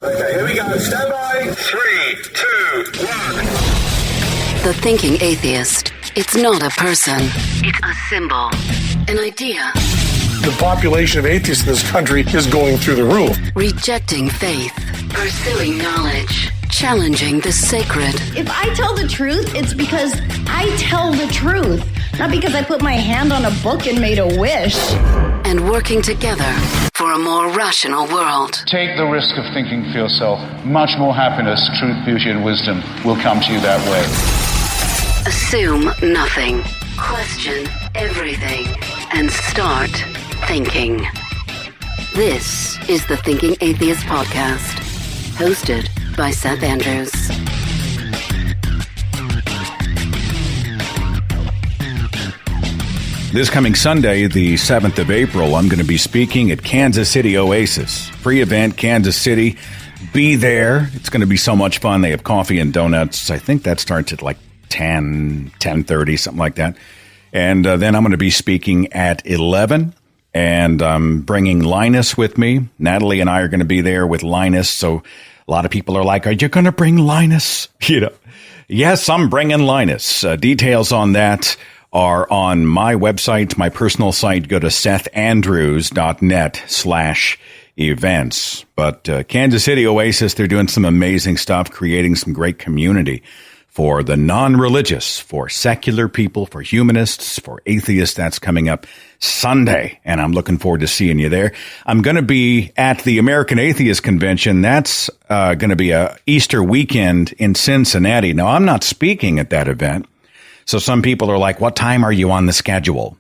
Okay, here we go. Stand by. 3, 2, 1. The thinking atheist. It's not a person. It's a symbol. An idea. The population of atheists in this country is going through the roof. Rejecting faith. Pursuing knowledge. Challenging the sacred. If I tell the truth, it's because I tell the truth. Not because I put my hand on a book and made a wish. And working together for a more rational world. Take the risk of thinking for yourself. Much more happiness, truth, beauty, and wisdom will come to you that way. Assume nothing. Question everything. And start thinking. This is the Thinking Atheist Podcast. Hosted by Seth Andrews. This coming Sunday, the 7th of April, I'm going to be speaking at Kansas City Oasis. Free event, Kansas City. Be there. It's going to be so much fun. They have coffee and donuts. I think that starts at like 10:30, something like that. And then I'm going to be speaking at 11. And I'm bringing Linus with me. Natalie and I are going to be there with Linus. So a lot of people are like, are you going to bring Linus? You know, yes, I'm bringing Linus. Details on that are on my website, my personal site. Go to sethandrews.net/events. But Kansas City Oasis, they're doing some amazing stuff, creating some great community for the non-religious, for secular people, for humanists, for atheists. That's coming up Sunday, and I'm looking forward to seeing you there. I'm going to be at the American Atheist Convention. That's going to be a Easter weekend in Cincinnati. Now, I'm not speaking at that event. So some people are like, what time are you on the schedule?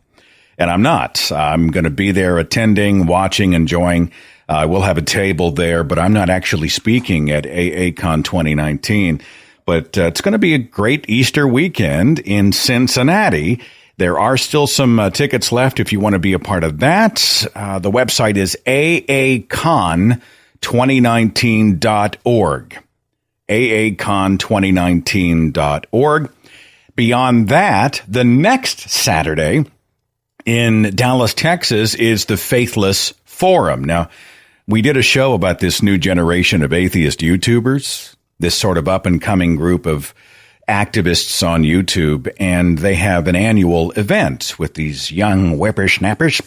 And I'm not. I'm going to be there attending, watching, enjoying. We'll have a table there, but I'm not actually speaking at AACon 2019. But it's going to be a great Easter weekend in Cincinnati. There are still some tickets left if you want to be a part of that. The website is aacon2019.org. aacon2019.org. Beyond that, the next Saturday in Dallas, Texas, is the Faithless Forum. Now, we did a show about this new generation of atheist YouTubers, this sort of up-and-coming group of activists on YouTube, and they have an annual event with these young whippersnappers,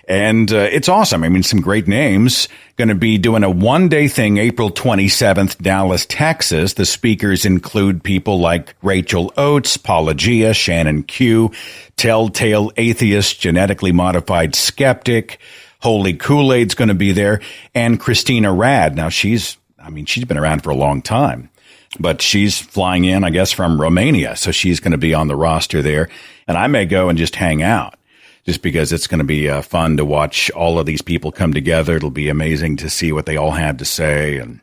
and it's awesome. I mean, some great names. Going to be doing a one-day thing, April 27th, Dallas, Texas. The speakers include people like Rachel Oates, Paula Gia, Shannon Q, Telltale Atheist, Genetically Modified Skeptic, Holy Kool-Aid's going to be there, and Christina Rad. Now, she's been around for a long time, but she's flying in, I guess, from Romania. So she's going to be on the roster there. And I may go and just hang out just because it's going to be fun to watch all of these people come together. It'll be amazing to see what they all have to say. And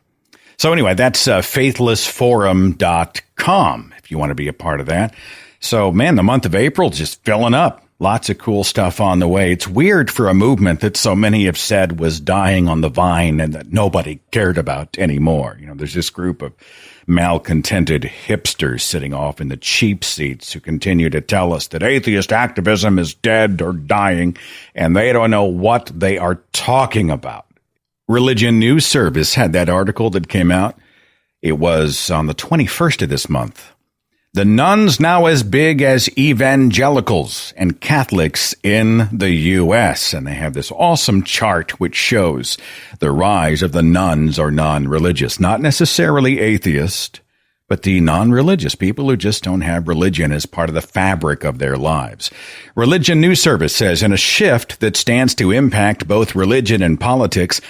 so anyway, that's faithlessforum.com if you want to be a part of that. So, man, the month of April is just filling up. Lots of cool stuff on the way. It's weird for a movement that so many have said was dying on the vine and that nobody cared about anymore. You know, there's this group of malcontented hipsters sitting off in the cheap seats who continue to tell us that atheist activism is dead or dying, and they don't know what they are talking about. Religion News Service had that article that came out. It was on the 21st of this month. The nuns now as big as evangelicals and Catholics in the U.S. And they have this awesome chart which shows the rise of the nuns or non-religious, not necessarily atheist, but the non-religious people who just don't have religion as part of the fabric of their lives. Religion News Service says in a shift that stands to impact both religion and politics,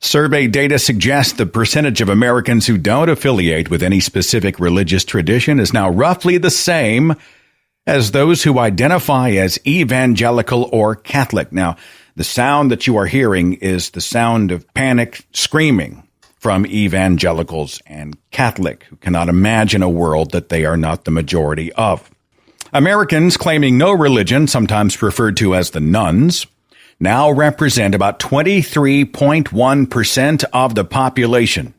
survey data suggests the percentage of Americans who don't affiliate with any specific religious tradition is now roughly the same as those who identify as evangelical or Catholic. Now, the sound that you are hearing is the sound of panic screaming from evangelicals and Catholic who cannot imagine a world that they are not the majority of. Americans claiming no religion, sometimes referred to as the nuns, now represent about 23.1% of the population.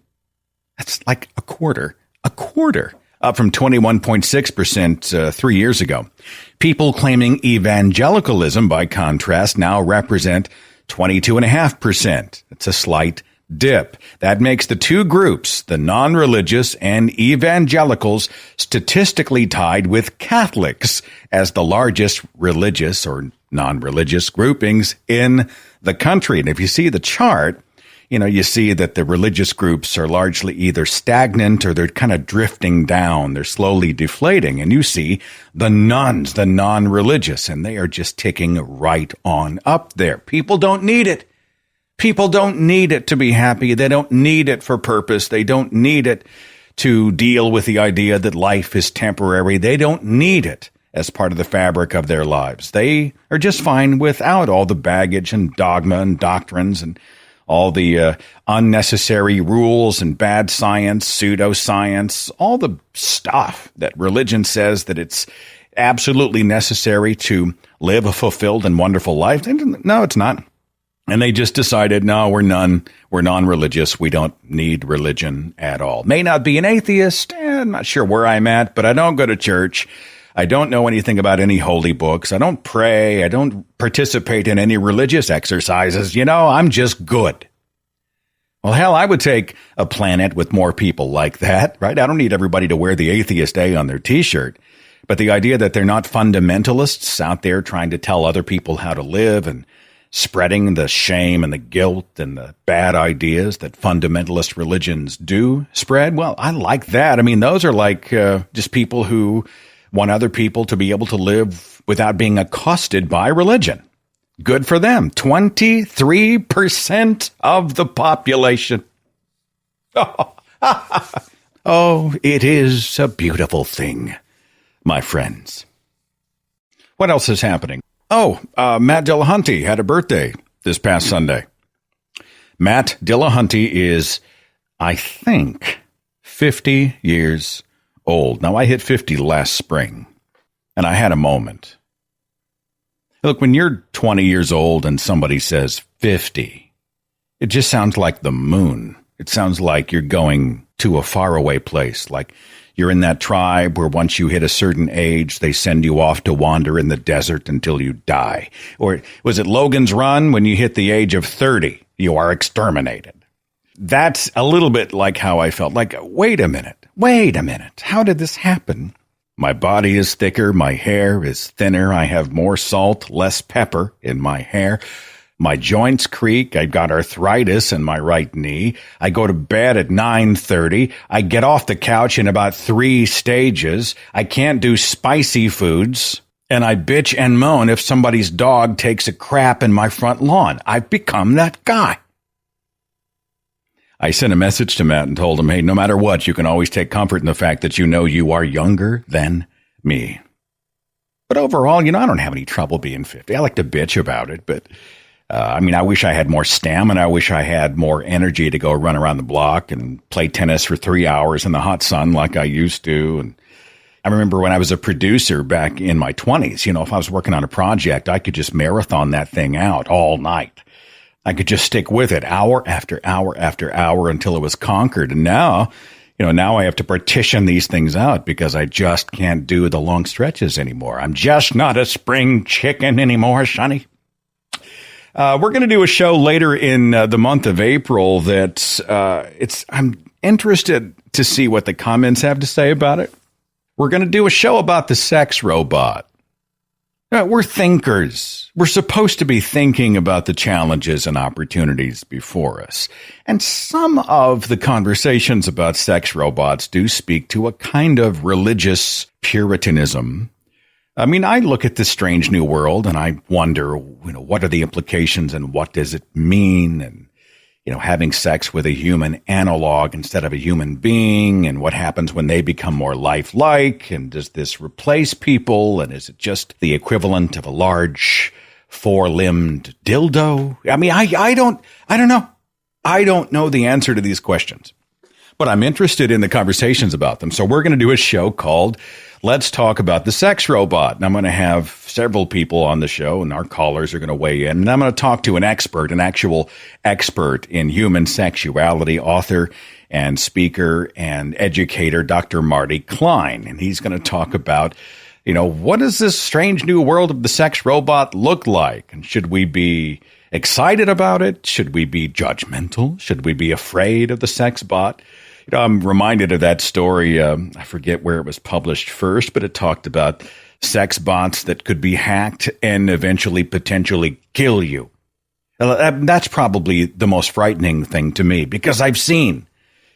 That's like a quarter, up from 21.6% 3 years ago. People claiming evangelicalism, by contrast, now represent 22.5%. It's a slight dip. That makes the two groups, the non-religious and evangelicals, statistically tied with Catholics as the largest religious or non-religious groupings in the country. And if you see the chart, you see that the religious groups are largely either stagnant or they're kind of drifting down. They're slowly deflating. And you see the nones, the non-religious, and they are just ticking right on up there. People don't need it. People don't need it to be happy. They don't need it for purpose. They don't need it to deal with the idea that life is temporary. They don't need it as part of the fabric of their lives. They are just fine without all the baggage and dogma and doctrines and all the unnecessary rules and bad science, pseudoscience, all the stuff that religion says that it's absolutely necessary to live a fulfilled and wonderful life. No, it's not. And they just decided, no, we're non-religious. We don't need religion at all. May not be an atheist. I'm not sure where I'm at, but I don't go to church. I don't know anything about any holy books. I don't pray. I don't participate in any religious exercises. I'm just good. Well, hell, I would take a planet with more people like that, right? I don't need everybody to wear the atheist A on their T-shirt. But the idea that they're not fundamentalists out there trying to tell other people how to live and spreading the shame and the guilt and the bad ideas that fundamentalist religions do spread, well, I like that. I mean, those are like just people who want other people to be able to live without being accosted by religion. Good for them. 23% of the population. Oh, it is a beautiful thing, my friends. What else is happening? Oh, Matt Dillahunty had a birthday this past Sunday. Matt Dillahunty is, I think, 50 years old. Now, I hit 50 last spring, and I had a moment. Look, when you're 20 years old and somebody says 50, it just sounds like the moon. It sounds like you're going to a faraway place, like you're in that tribe where once you hit a certain age, they send you off to wander in the desert until you die. Or was it Logan's Run? When you hit the age of 30, you are exterminated. That's a little bit like how I felt. Like, wait a minute. How did this happen? My body is thicker. My hair is thinner. I have more salt, less pepper in my hair. My joints creak. I've got arthritis in my right knee. I go to bed at 9:30. I get off the couch in about 3 stages. I can't do spicy foods. And I bitch and moan if somebody's dog takes a crap in my front lawn. I've become that guy. I sent a message to Matt and told him, hey, no matter what, you can always take comfort in the fact that you are younger than me. But overall, I don't have any trouble being 50. I like to bitch about it, but I wish I had more stamina. I wish I had more energy to go run around the block and play tennis for 3 hours in the hot sun like I used to. And I remember when I was a producer back in my 20s, if I was working on a project, I could just marathon that thing out all night. I could just stick with it hour after hour after hour until it was conquered. And now I have to partition these things out because I just can't do the long stretches anymore. I'm just not a spring chicken anymore, Sonny. We're going to do a show later in the month of April that I'm interested to see what the comments have to say about it. We're going to do a show about the sex robot. We're thinkers. We're supposed to be thinking about the challenges and opportunities before us. And some of the conversations about sex robots do speak to a kind of religious puritanism. I mean, I look at this strange new world and I wonder, what are the implications and what does it mean? And, having sex with a human analog instead of a human being, and what happens when they become more lifelike, and does this replace people, and is it just the equivalent of a large 4-limbed dildo? I mean, I don't know. I don't know the answer to these questions, but I'm interested in the conversations about them. So we're going to do a show called Let's Talk About the Sex Robot. And I'm going to have several people on the show, and our callers are going to weigh in. And I'm going to talk to an actual expert in human sexuality, author and speaker and educator, Dr. Marty Klein. And he's going to talk about, what does this strange new world of the sex robot look like? And should we be excited about it? Should we be judgmental? Should we be afraid of the sex bot? You know, I'm reminded of that story. I forget where it was published first, but it talked about sex bots that could be hacked and eventually potentially kill you. That's probably the most frightening thing to me, because I've seen,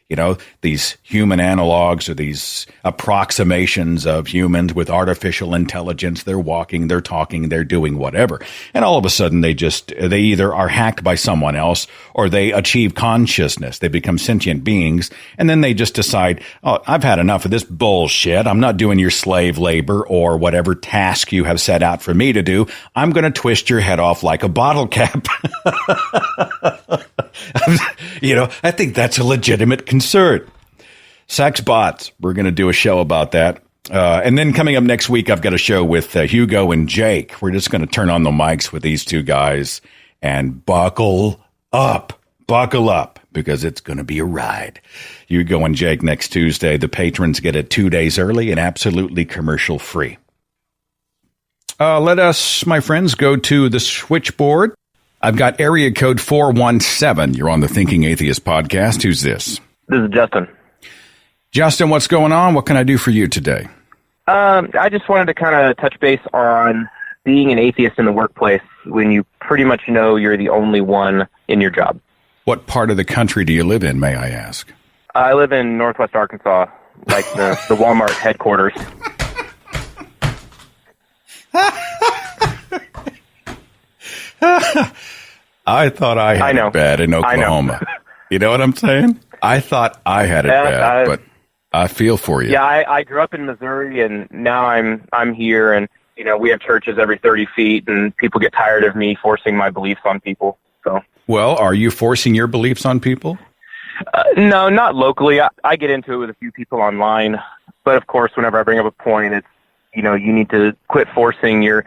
you know, these human analogs or these approximations of humans with artificial intelligence. They're walking, they're talking, they're doing whatever. And all of a sudden they either are hacked by someone else or they achieve consciousness. They become sentient beings. And then they just decide, oh, I've had enough of this bullshit. I'm not doing your slave labor or whatever task you have set out for me to do. I'm going to twist your head off like a bottle cap. You know, I think that's a legitimate concern. Sex bots. We're going to do a show about that. And then coming up next week, I've got a show with Hugo and Jake. We're just going to turn on the mics with these two guys and buckle up, because it's going to be a ride. Hugo and Jake next Tuesday. The patrons get it 2 days early and absolutely commercial free. Let us, my friends, go to the switchboard. I've got area code 417. You're on the Thinking Atheist podcast. Who's this? This is Justin. Justin, what's going on? What can I do for you today? I just wanted to kind of touch base on being an atheist in the workplace when you pretty much know you're the only one in your job. What part of the country do you live in, may I ask? I live in Northwest Arkansas, like the Walmart headquarters. I thought I had it bad in Oklahoma. You know what I'm saying? I thought I had it bad, but I feel for you. Yeah, I grew up in Missouri, and now I'm here, and you know, we have churches every 30 feet, and people get tired of me forcing my beliefs on people. So, well, are you forcing your beliefs on people? No, not locally. I get into it with a few people online, but of course, whenever I bring up a point, it's, you know, you need to quit forcing your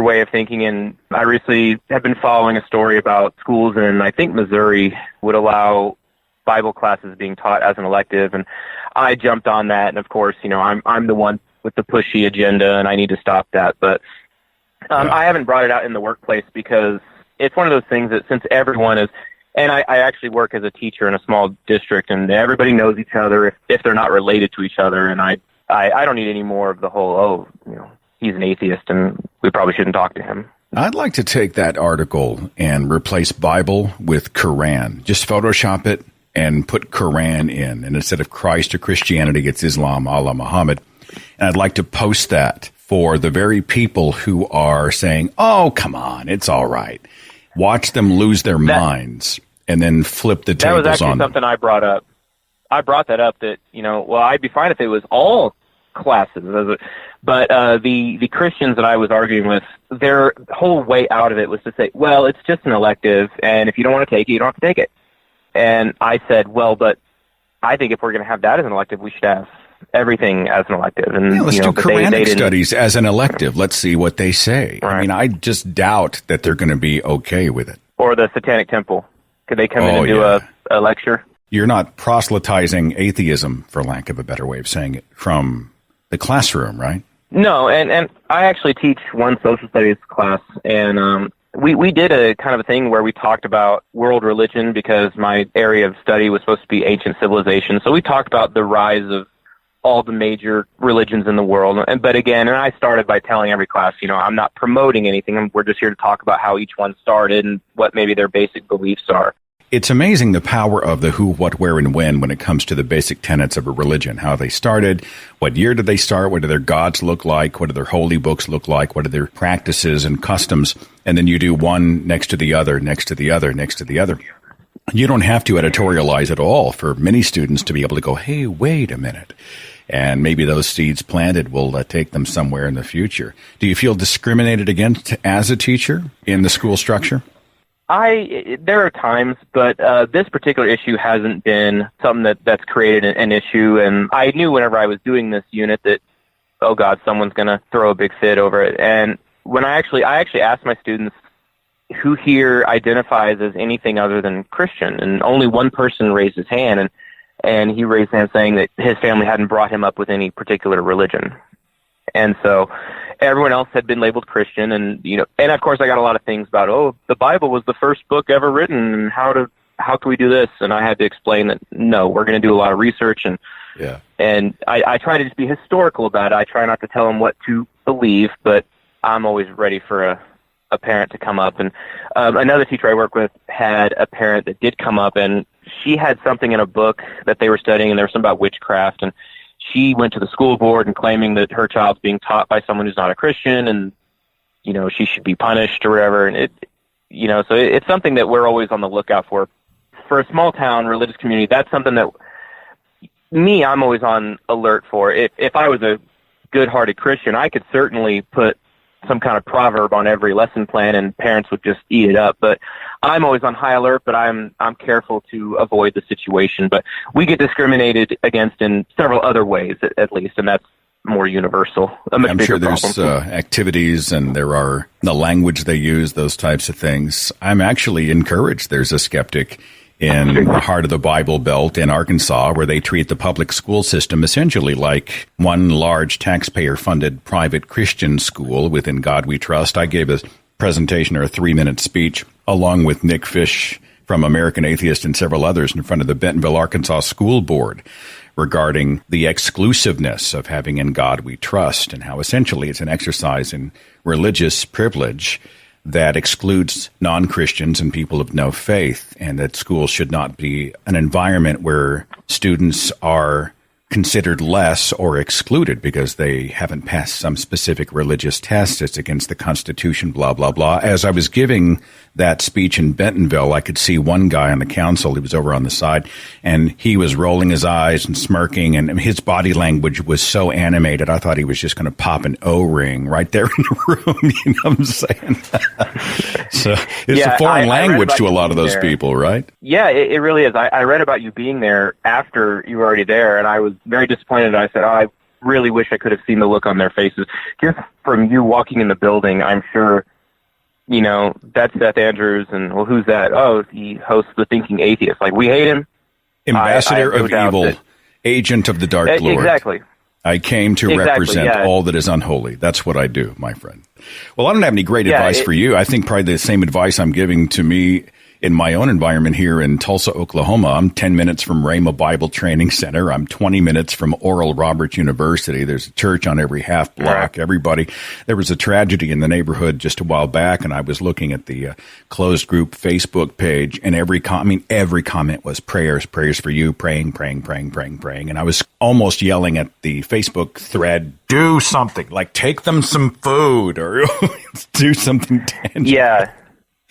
way of thinking. And I recently have been following a story about schools in, I think, Missouri would allow Bible classes being taught as an elective, and I jumped on that. And of course, you know, I'm the one with the pushy agenda, and I need to stop that. But I haven't brought it out in the workplace because it's one of those things that since everyone is, and I actually work as a teacher in a small district, and everybody knows each other if they're not related to each other. And I don't need any more of the whole, you know, he's an atheist and we probably shouldn't talk to him. I'd like to take that article and replace Bible with Quran. Just Photoshop it and put Quran in. And instead of Christ or Christianity, it's Islam, Allah, Muhammad. And I'd like to post that for the very people who are saying, oh, come on, it's all right. Watch them lose their minds and then flip the tables on them. That was actually something I brought up. I brought that up that, you know, well, I'd be fine if it was all classes. But the Christians that I was arguing with, their whole way out of it was to say, well, it's just an elective, and if you don't want to take it, you don't have to take it. And I said, well, but I think if we're going to have that as an elective, we should have everything as an elective. And yeah, let's do Quranic studies as an elective. Let's see what they say. Right. I mean, I just doubt that they're going to be okay with it. Or the Satanic Temple. Could they come in and do a lecture? You're not proselytizing atheism, for lack of a better way of saying it, from the classroom, right? No, and I actually teach one social studies class, and we did a kind of a thing where we talked about world religion because my area of study was supposed to be ancient civilization. So we talked about the rise of all the major religions in the world. But again, and I started by telling every class, you know, I'm not promoting anything. We're just here to talk about how each one started and what maybe their basic beliefs are. It's amazing the power of the who, what, where, and when it comes to the basic tenets of a religion, how they started, what year did they start, what do their gods look like, what do their holy books look like, what are their practices and customs, and then you do one next to the other, next to the other, next to the other. You don't have to editorialize at all for many students to be able to go, hey, wait a minute. And maybe those seeds planted will take them somewhere in the future. Do you feel discriminated against as a teacher in the school structure? There are times, but this particular issue hasn't been something that's created an issue. And I knew whenever I was doing this unit that, oh God, someone's going to throw a big fit over it. And when I actually asked my students who here identifies as anything other than Christian, and only one person raised his hand, and he raised his hand saying that his family hadn't brought him up with any particular religion. And so everyone else had been labeled Christian, and and of course I got a lot of things about, the Bible was the first book ever written, and how can we do this? And I had to explain that no, we're going to do a lot of research, and I try to just be historical about it. I try not to tell them what to believe, but I'm always ready for a parent to come up. And another teacher I work with had a parent that did come up, and she had something in a book that they were studying, and there was something about witchcraft, and she went to the school board and claiming that her child's being taught by someone who's not a Christian, and she should be punished or whatever. And so it's something that we're always on the lookout for. For a small town religious community, that's something that I'm always on alert for. If I was a good-hearted Christian, I could certainly put some kind of proverb on every lesson plan and parents would just eat it up. But I'm always on high alert, but I'm careful to avoid the situation. But we get discriminated against in several other ways, at least, and that's more universal. I'm sure there's activities and there are the language they use, those types of things. I'm actually encouraged. There's a skeptic in the heart of the Bible Belt in Arkansas, where they treat the public school system essentially like one large taxpayer-funded private Christian school within God We Trust. I gave a presentation or a 3-minute speech along with Nick Fish from American Atheist and several others in front of the Bentonville, Arkansas School Board regarding the exclusiveness of having In God We Trust and how essentially it's an exercise in religious privilege that excludes non-Christians and people of no faith, and that schools should not be an environment where students are considered less or excluded because they haven't passed some specific religious test. It's against the Constitution, blah, blah, blah. As I was giving that speech in Bentonville, I could see one guy on the council, he was over on the side, and he was rolling his eyes and smirking, and his body language was so animated, I thought he was just going to pop an O-ring right there in the room, you know what I'm saying? So it's a foreign language to a lot of those people, right? Yeah, it really is. I read about you being there after you were already there, and I was very disappointed. I said, I really wish I could have seen the look on their faces. Just from you walking in the building, I'm sure, that's Seth Andrews, and, well, who's that? Oh, he hosts The Thinking Atheist. Like, we hate him. Ambassador of evil, agent of the Dark Lord. Exactly. I came to represent all that is unholy. That's what I do, my friend. Well, I don't have any great advice for you. I think probably the same advice I'm giving to me in my own environment here in Tulsa, Oklahoma. I'm 10 minutes from Rhema Bible Training Center. I'm 20 minutes from Oral Roberts University. There's a church on every half block. Everybody. There was a tragedy in the neighborhood just a while back, and I was looking at the closed group Facebook page, and every comment was prayers for you, praying. And I was almost yelling at the Facebook thread, do something, like take them some food or do something tangible. Yeah.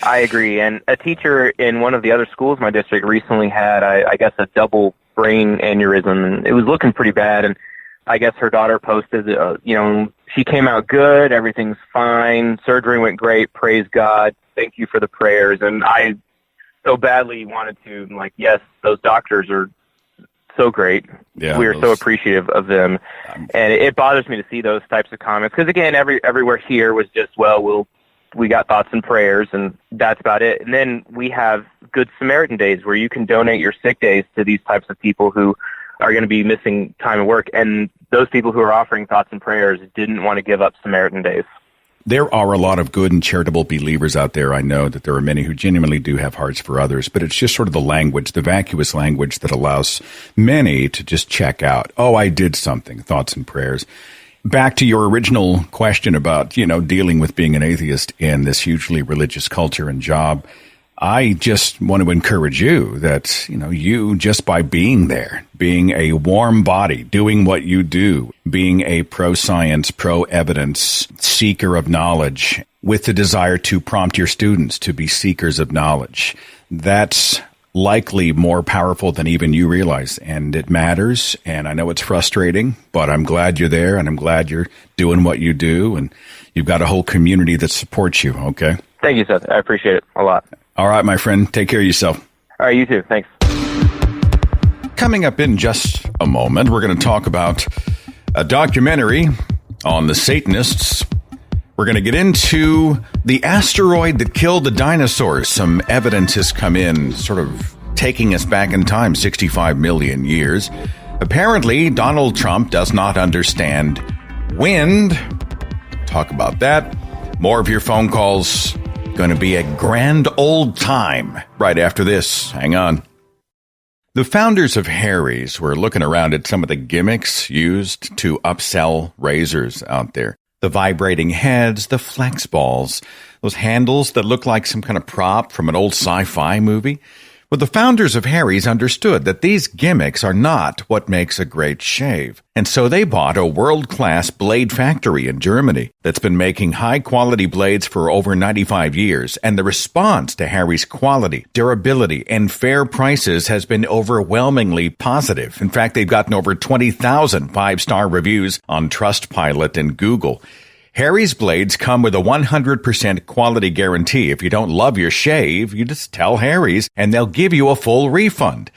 I agree. And a teacher in one of the other schools in my district recently had, I guess, a double brain aneurysm, and it was looking pretty bad. And I guess her daughter posted, she came out good, everything's fine, surgery went great, praise God, thank you for the prayers. And I so badly wanted to, yes, those doctors are so great. Yeah, we are so appreciative of them. And it bothers me to see those types of comments, because, again, everywhere here was just, we got thoughts and prayers, and that's about it. And then we have Good Samaritan days where you can donate your sick days to these types of people who are going to be missing time at work. And those people who are offering thoughts and prayers didn't want to give up Samaritan days. There are a lot of good and charitable believers out there. I know that there are many who genuinely do have hearts for others, but it's just sort of the language, the vacuous language that allows many to just check out. Oh, I did something, thoughts and prayers. Back to your original question about, dealing with being an atheist in this hugely religious culture and job. I just want to encourage you that, you just by being there, being a warm body, doing what you do, being a pro-science, pro-evidence seeker of knowledge with the desire to prompt your students to be seekers of knowledge, that's likely more powerful than even you realize, and it matters. And I know it's frustrating, but I'm glad you're there, and I'm glad you're doing what you do, and you've got a whole community that supports you. Okay. Thank you, Seth. I appreciate it a lot. All right, my friend. Take care of yourself. All right, you too. Thanks. Coming up in just a moment, we're going to talk about a documentary on the Satanists. We're going to get into the asteroid that killed the dinosaurs. Some evidence has come in, sort of taking us back in time 65 million years. Apparently, Donald Trump does not understand wind. talk about that. More of your phone calls. Going to be a grand old time right after this. Hang on. The founders of Harry's were looking around at some of the gimmicks used to upsell razors out there. The vibrating heads, the flex balls, those handles that look like some kind of prop from an old sci-fi movie. Well, the founders of Harry's understood that these gimmicks are not what makes a great shave. And so they bought a world-class blade factory in Germany that's been making high-quality blades for over 95 years. And the response to Harry's quality, durability, and fair prices has been overwhelmingly positive. In fact, they've gotten over 20,000 five-star reviews on Trustpilot and Google. Harry's blades come with a 100% quality guarantee. If you don't love your shave, you just tell Harry's and they'll give you a full refund.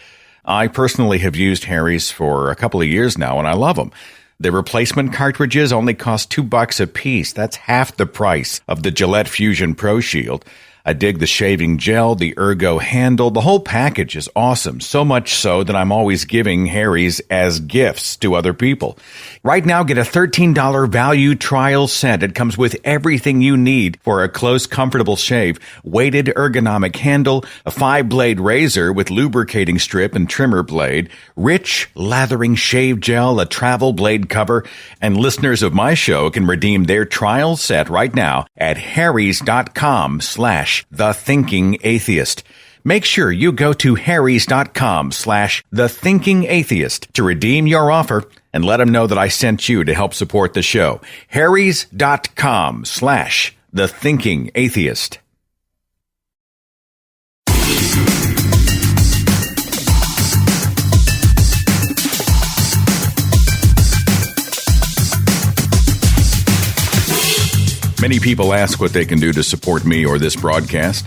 I personally have used Harry's for a couple of years now and I love them. The replacement cartridges only cost $2 a piece. That's half the price of the Gillette Fusion Pro Shield. I dig the shaving gel, the ergo handle. The whole package is awesome, so much so that I'm always giving Harry's as gifts to other people. Right now, get a $13 value trial set. It comes with everything you need for a close, comfortable shave. Weighted ergonomic handle, a 5-blade razor with lubricating strip and trimmer blade, rich lathering shave gel, a travel blade cover, and listeners of my show can redeem their trial set right now at harrys.com/thethinkingatheist. Make sure you go to harrys.com/thethinkingatheist to redeem your offer and let them know that I sent you to help support the show. harrys.com/thethinkingatheist. Many people ask what they can do to support me or this broadcast.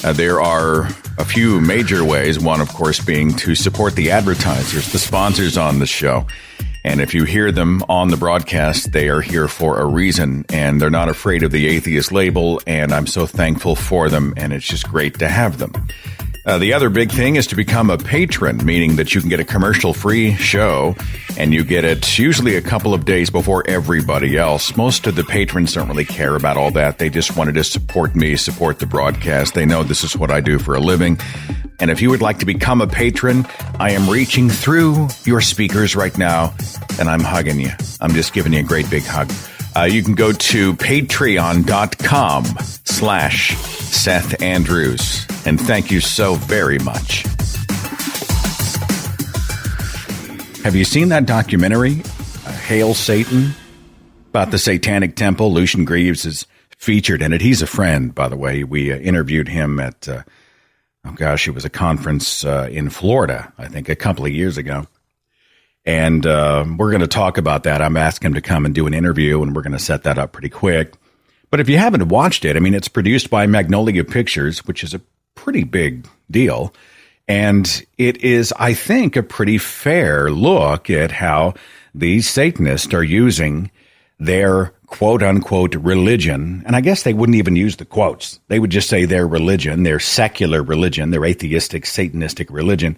There are a few major ways. One, of course, being to support the advertisers, the sponsors on the show. And if you hear them on the broadcast, they are here for a reason, and they're not afraid of the atheist label, and I'm so thankful for them, and it's just great to have them. The other big thing is to become a patron, meaning that you can get a commercial-free show, and you get it usually a couple of days before everybody else. Most of the patrons don't really care about all that. They just wanted to support me, support the broadcast. They know this is what I do for a living. And if you would like to become a patron, I am reaching through your speakers right now, and I'm hugging you. I'm just giving you a great big hug. You can go to patreon.com/Seth Andrews. And thank you so very much. Have you seen that documentary, Hail Satan, about the Satanic Temple? Lucian Greaves is featured in it. He's a friend, by the way. We interviewed him at, it was a conference in Florida, I think, a couple of years ago. And we're going to talk about that. I'm asking him to come and do an interview, and we're going to set that up pretty quick. But if you haven't watched it, I mean, it's produced by Magnolia Pictures, which is a pretty big deal. And it is, I think, a pretty fair look at how these Satanists are using their quote-unquote religion. And I guess they wouldn't even use the quotes. They would just say their religion, their secular religion, their atheistic, Satanistic religion,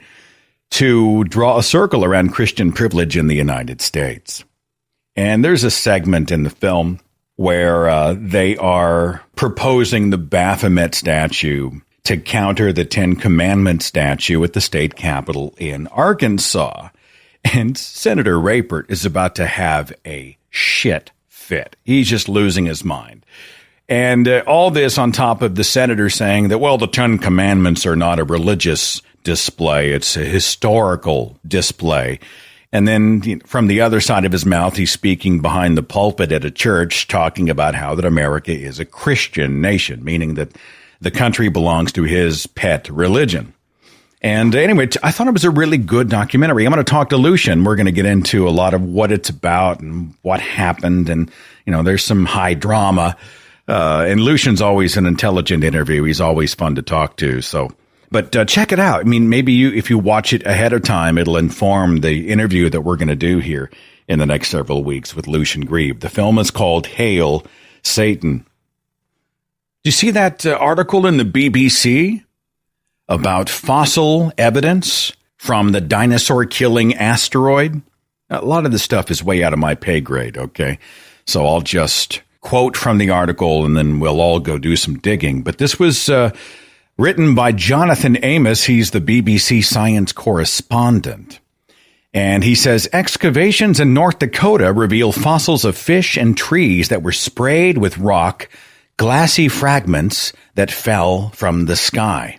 to draw a circle around Christian privilege in the United States. And there's a segment in the film where they are proposing the Baphomet statue to counter the Ten Commandments statue at the state capitol in Arkansas. And Senator Rapert is about to have a shit fit. He's just losing his mind. And all this on top of the senator saying that, well, the Ten Commandments are not a religious display. It's a historical display. And then from the other side of his mouth, he's speaking behind the pulpit at a church talking about how that America is a Christian nation, meaning that the country belongs to his pet religion. And anyway, I thought it was a really good documentary. I'm going to talk to Lucian. We're going to get into a lot of what it's about and what happened. And, there's some high drama. And Lucian's always an intelligent interview. He's always fun to talk to. But check it out. I mean, maybe if you watch it ahead of time, it'll inform the interview that we're going to do here in the next several weeks with Lucian Greaves. The film is called Hail Satan. Do you see that article in the BBC about fossil evidence from the dinosaur-killing asteroid? A lot of this stuff is way out of my pay grade, okay? So I'll just quote from the article, and then we'll all go do some digging. But this was written by Jonathan Amos. He's the BBC science correspondent. And he says, excavations in North Dakota reveal fossils of fish and trees that were sprayed with rock, glassy fragments that fell from the sky.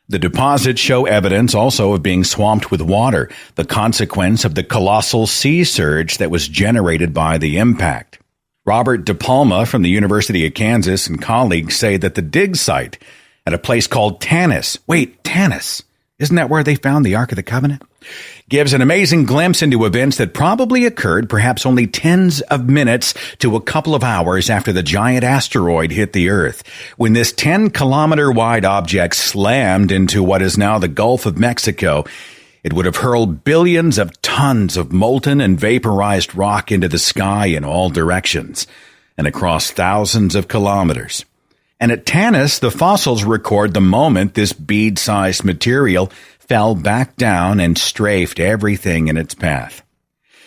The deposits show evidence also of being swamped with water, the consequence of the colossal sea surge that was generated by the impact. Robert DePalma from the University of Kansas and colleagues say that the dig site at a place called Tanis, isn't that where they found the Ark of the Covenant? Gives an amazing glimpse into events that probably occurred perhaps only tens of minutes to a couple of hours after the giant asteroid hit the Earth, when this 10-kilometer-wide object slammed into what is now the Gulf of Mexico. It would have hurled billions of tons of molten and vaporized rock into the sky in all directions and across thousands of kilometers. And at Tanis, the fossils record the moment this bead-sized material fell back down and strafed everything in its path.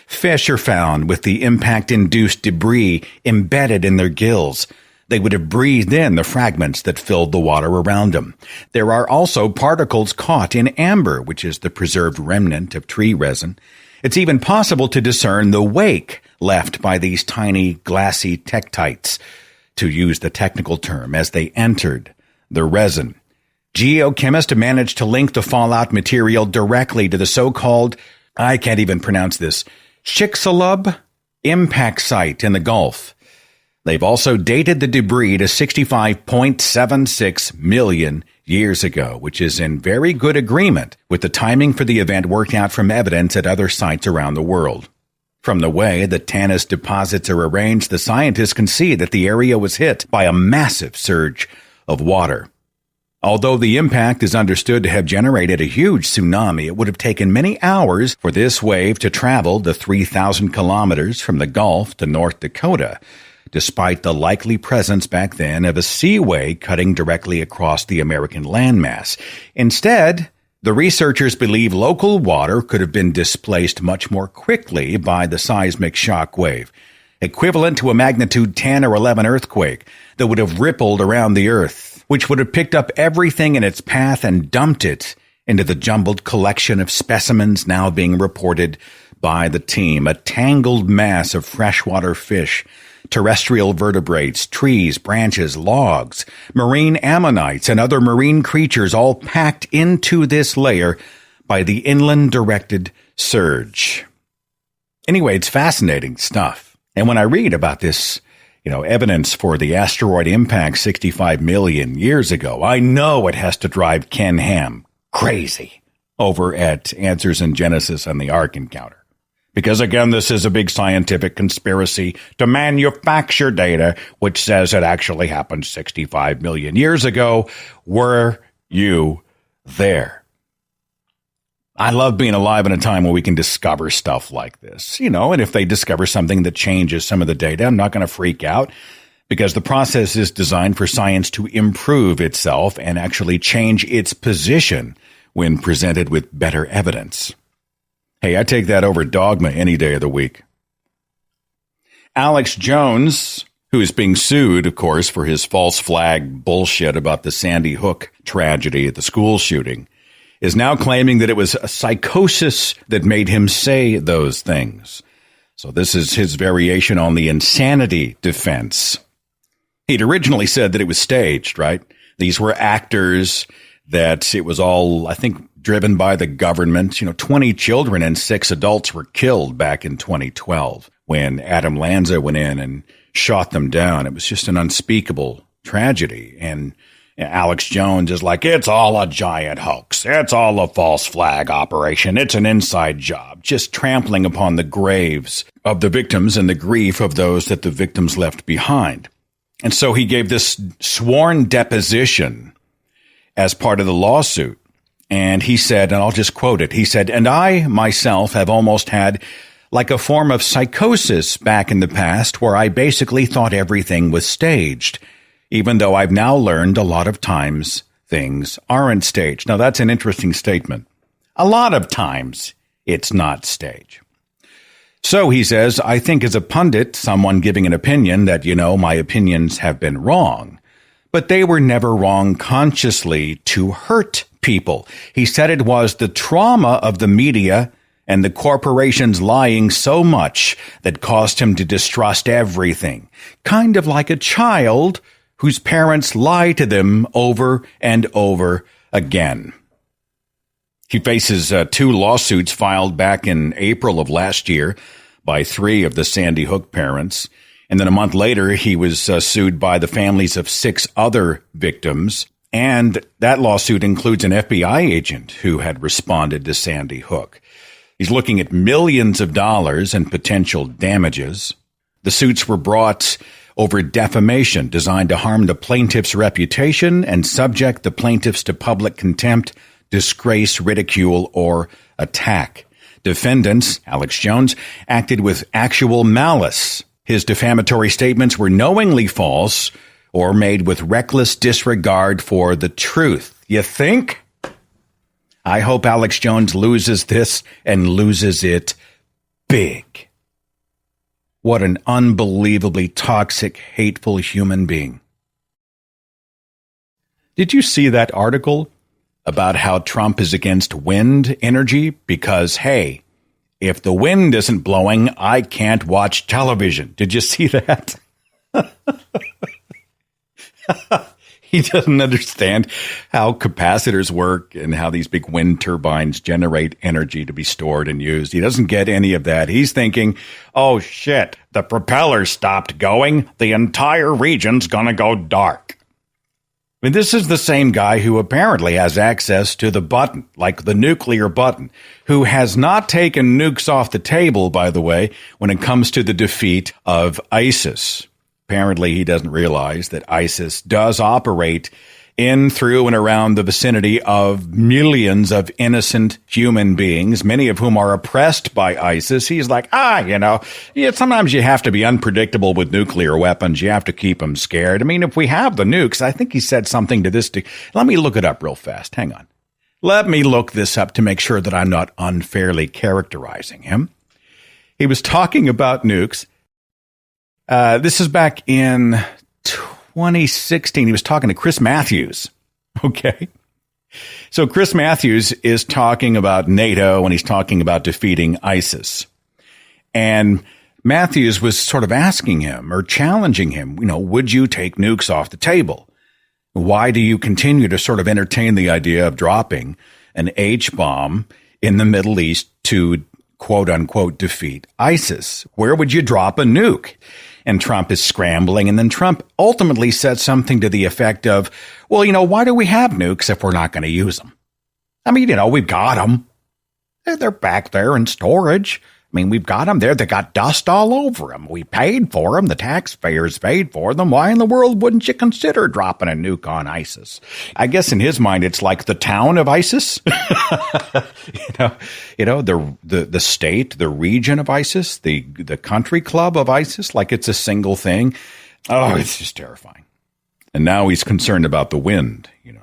Fish are found with the impact-induced debris embedded in their gills. They would have breathed in the fragments that filled the water around them. There are also particles caught in amber, which is the preserved remnant of tree resin. It's even possible to discern the wake left by these tiny glassy tektites, to use the technical term, as they entered the resin. Geochemists managed to link the fallout material directly to the so-called, I can't even pronounce this, Chicxulub impact site in the Gulf. They've also dated the debris to 65.76 million years ago, which is in very good agreement with the timing for the event worked out from evidence at other sites around the world. From the way the Tanis deposits are arranged, the scientists can see that the area was hit by a massive surge of water. Although the impact is understood to have generated a huge tsunami, it would have taken many hours for this wave to travel the 3,000 kilometers from the Gulf to North Dakota, despite the likely presence back then of a seaway cutting directly across the American landmass. Instead, the researchers believe local water could have been displaced much more quickly by the seismic shock wave, equivalent to a magnitude 10 or 11 earthquake that would have rippled around the Earth, which would have picked up everything in its path and dumped it into the jumbled collection of specimens now being reported by the team, a tangled mass of freshwater fish, terrestrial vertebrates, trees, branches, logs, marine ammonites, and other marine creatures all packed into this layer by the inland-directed surge. Anyway, it's fascinating stuff. And when I read about this, evidence for the asteroid impact 65 million years ago, I know it has to drive Ken Ham crazy over at Answers in Genesis and the Ark Encounter. Because, again, this is a big scientific conspiracy to manufacture data which says it actually happened 65 million years ago. Were you there? I love being alive in a time where we can discover stuff like this, and if they discover something that changes some of the data, I'm not going to freak out, because the process is designed for science to improve itself and actually change its position when presented with better evidence. Hey, I take that over dogma any day of the week. Alex Jones, who is being sued, of course, for his false flag bullshit about the Sandy Hook tragedy at the school shooting, is now claiming that it was a psychosis that made him say those things. So this is his variation on the insanity defense. He'd originally said that it was staged, right? These were actors, that it was all, I think, driven by the government. 20 children and 6 adults were killed back in 2012 when Adam Lanza went in and shot them down. It was just an unspeakable tragedy. And Alex Jones is like, it's all a giant hoax. It's all a false flag operation. It's an inside job, just trampling upon the graves of the victims and the grief of those that the victims left behind. And so he gave this sworn deposition as part of the lawsuit. And he said, and I'll just quote it, he said, "And I myself have almost had like a form of psychosis back in the past where I basically thought everything was staged, even though I've now learned a lot of times things aren't staged." Now, that's an interesting statement. A lot of times it's not staged. So he says, I think as a pundit, someone giving an opinion that, my opinions have been wrong. But they were never wrong consciously to hurt people. He said it was the trauma of the media and the corporations lying so much that caused him to distrust everything. Kind of like a child whose parents lie to them over and over again. He faces 2 lawsuits filed back in April of last year by 3 of the Sandy Hook parents. And then a month later, he was sued by the families of 6 other victims. And that lawsuit includes an FBI agent who had responded to Sandy Hook. He's looking at millions of dollars in potential damages. The suits were brought over defamation designed to harm the plaintiff's reputation and subject the plaintiffs to public contempt, disgrace, ridicule, or attack. Defendants, Alex Jones, acted with actual malice. His defamatory statements were knowingly false or made with reckless disregard for the truth. You think? I hope Alex Jones loses this and loses it big. What an unbelievably toxic, hateful human being. Did you see that article about how Trump is against wind energy because, hey, if the wind isn't blowing, I can't watch television? Did you see that? He doesn't understand how capacitors work and how these big wind turbines generate energy to be stored and used. He doesn't get any of that. He's thinking, oh, shit, the propeller stopped going. The entire region's going to go dark. I mean, this is the same guy who apparently has access to the button, like the nuclear button, who has not taken nukes off the table, by the way, when it comes to the defeat of ISIS. Apparently, he doesn't realize that ISIS does operate in, through, and around the vicinity of millions of innocent human beings, many of whom are oppressed by ISIS. He's like, sometimes you have to be unpredictable with nuclear weapons. You have to keep them scared. I mean, if we have the nukes, I think he said something to this. Let me look it up real fast. Hang on. Let me look this up to make sure that I'm not unfairly characterizing him. He was talking about nukes. This is back in 2016. He was talking to Chris Matthews. Okay. So Chris Matthews is talking about NATO and he's talking about defeating ISIS. And Matthews was sort of asking him or challenging him, would you take nukes off the table? Why do you continue to sort of entertain the idea of dropping an H-bomb in the Middle East to quote unquote defeat ISIS? Where would you drop a nuke? And Trump is scrambling. And then Trump ultimately said something to the effect of, well, why do we have nukes if we're not going to use them? I mean, we've got them. They're back there in storage. I mean, we've got them there. They got dust all over them. We paid for them. The taxpayers paid for them. Why in the world wouldn't you consider dropping a nuke on ISIS? I guess in his mind, it's like the town of ISIS. The state, the region of ISIS, the country club of ISIS, like it's a single thing. Oh, it's just terrifying. And now he's concerned about the wind, If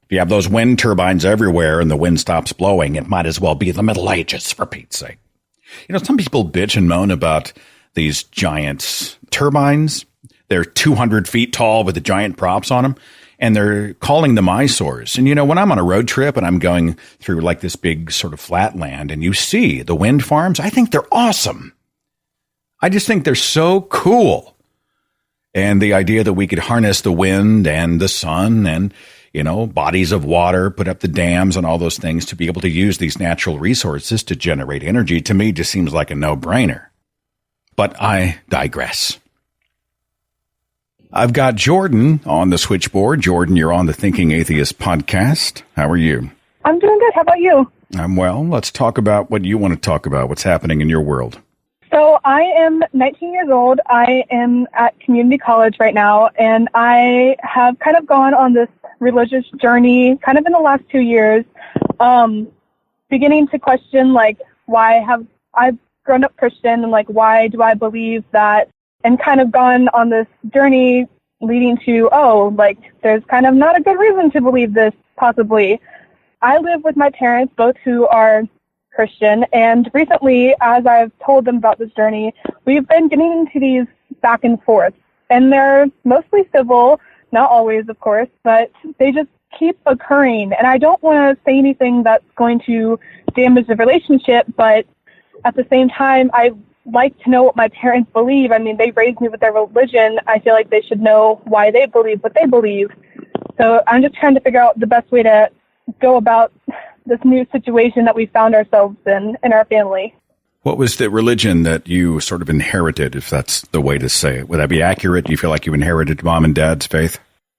you have those wind turbines everywhere and the wind stops blowing, it might as well be the Middle Ages, for Pete's sake. Some people bitch and moan about these giant turbines. They're 200 feet tall with the giant props on them, and they're calling them eyesores. And, when I'm on a road trip and I'm going through like this big sort of flat land and you see the wind farms, I think they're awesome. I just think they're so cool. And the idea that we could harness the wind and the sun and bodies of water, put up the dams and all those things to be able to use these natural resources to generate energy, to me just seems like a no-brainer. But I digress. I've got Jordan on the switchboard. Jordan, you're on the Thinking Atheist podcast. How are you? I'm doing good. How about you? I'm well. Let's talk about what you want to talk about, what's happening in your world. So I am 19 years old. I am at community college right now, and I have kind of gone on this religious journey kind of in the last 2 years, beginning to question, why have I grown up Christian and, why do I believe that, and kind of gone on this journey leading to, there's kind of not a good reason to believe this, possibly. I live with my parents, both who are Christian. And recently, as I've told them about this journey, we've been getting into these back and forth. And they're mostly civil, not always, of course, but they just keep occurring. And I don't want to say anything that's going to damage the relationship, but at the same time, I like to know what my parents believe. I mean, they raised me with their religion. I feel like they should know why they believe what they believe. So I'm just trying to figure out the best way to go about this new situation that we found ourselves in our family. What was the religion that you sort of inherited, if that's the way to say it? Would that be accurate? Do you feel like you inherited mom and dad's faith?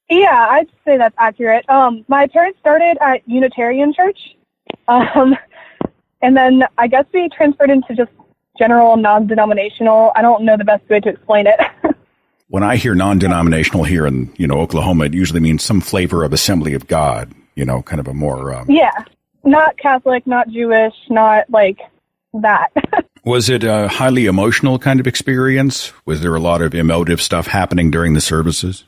Yeah, I'd say that's accurate. My parents started at Unitarian Church, and then I guess we transferred into just general non-denominational. I don't know the best way to explain it. When I hear non-denominational here in, Oklahoma, it usually means some flavor of Assembly of God, kind of a more... Yeah, not Catholic, not Jewish, not like that. Was it a highly emotional kind of experience? Was there a lot of emotive stuff happening during the services?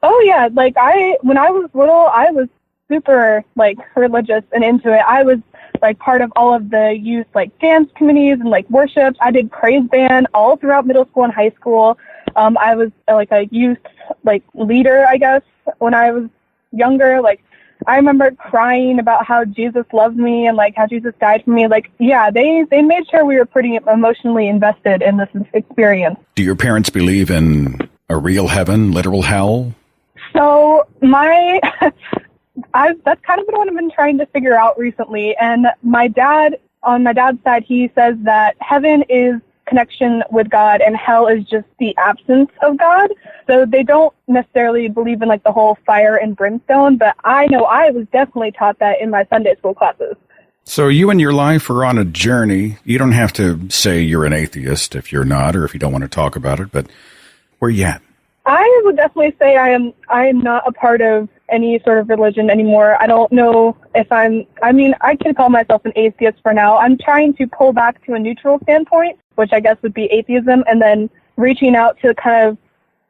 Oh, yeah. When I was little, I was super, religious and into it. I was, part of all of the youth, dance committees and, worships. I did praise band all throughout middle school and high school. I was, a youth, leader, I guess, when I was younger. I remember crying about how Jesus loved me and, how Jesus died for me. They made sure we were pretty emotionally invested in this experience. Do your parents believe in a real heaven, literal hell? So that's kind of what I've been trying to figure out recently. And on my dad's side, he says that heaven is connection with God and hell is just the absence of God. So they don't necessarily believe in the whole fire and brimstone, but I know I was definitely taught that in my Sunday school classes. So you and your life are on a journey. You don't have to say you're an atheist if you're not, or if you don't want to talk about it, but where you at? I would definitely say I am not a part of any sort of religion anymore. I don't know if I can call myself an atheist for now. I'm trying to pull back to a neutral standpoint, which I guess would be atheism, and then reaching out to kind of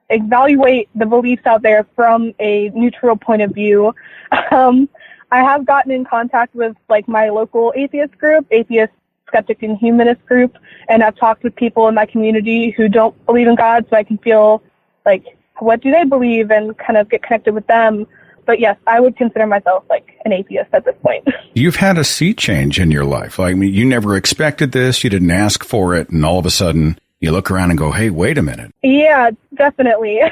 evaluate the beliefs out there from a neutral point of view. I have gotten in contact with my local atheist group, Atheist, Skeptic, and Humanist group, and I've talked with people in my community who don't believe in God, so I can feel what do they believe and kind of get connected with them. But yes, I would consider myself an atheist at this point. You've had a sea change in your life. You never expected this. You didn't ask for it. And all of a sudden you look around and go, hey, wait a minute. Yeah, definitely.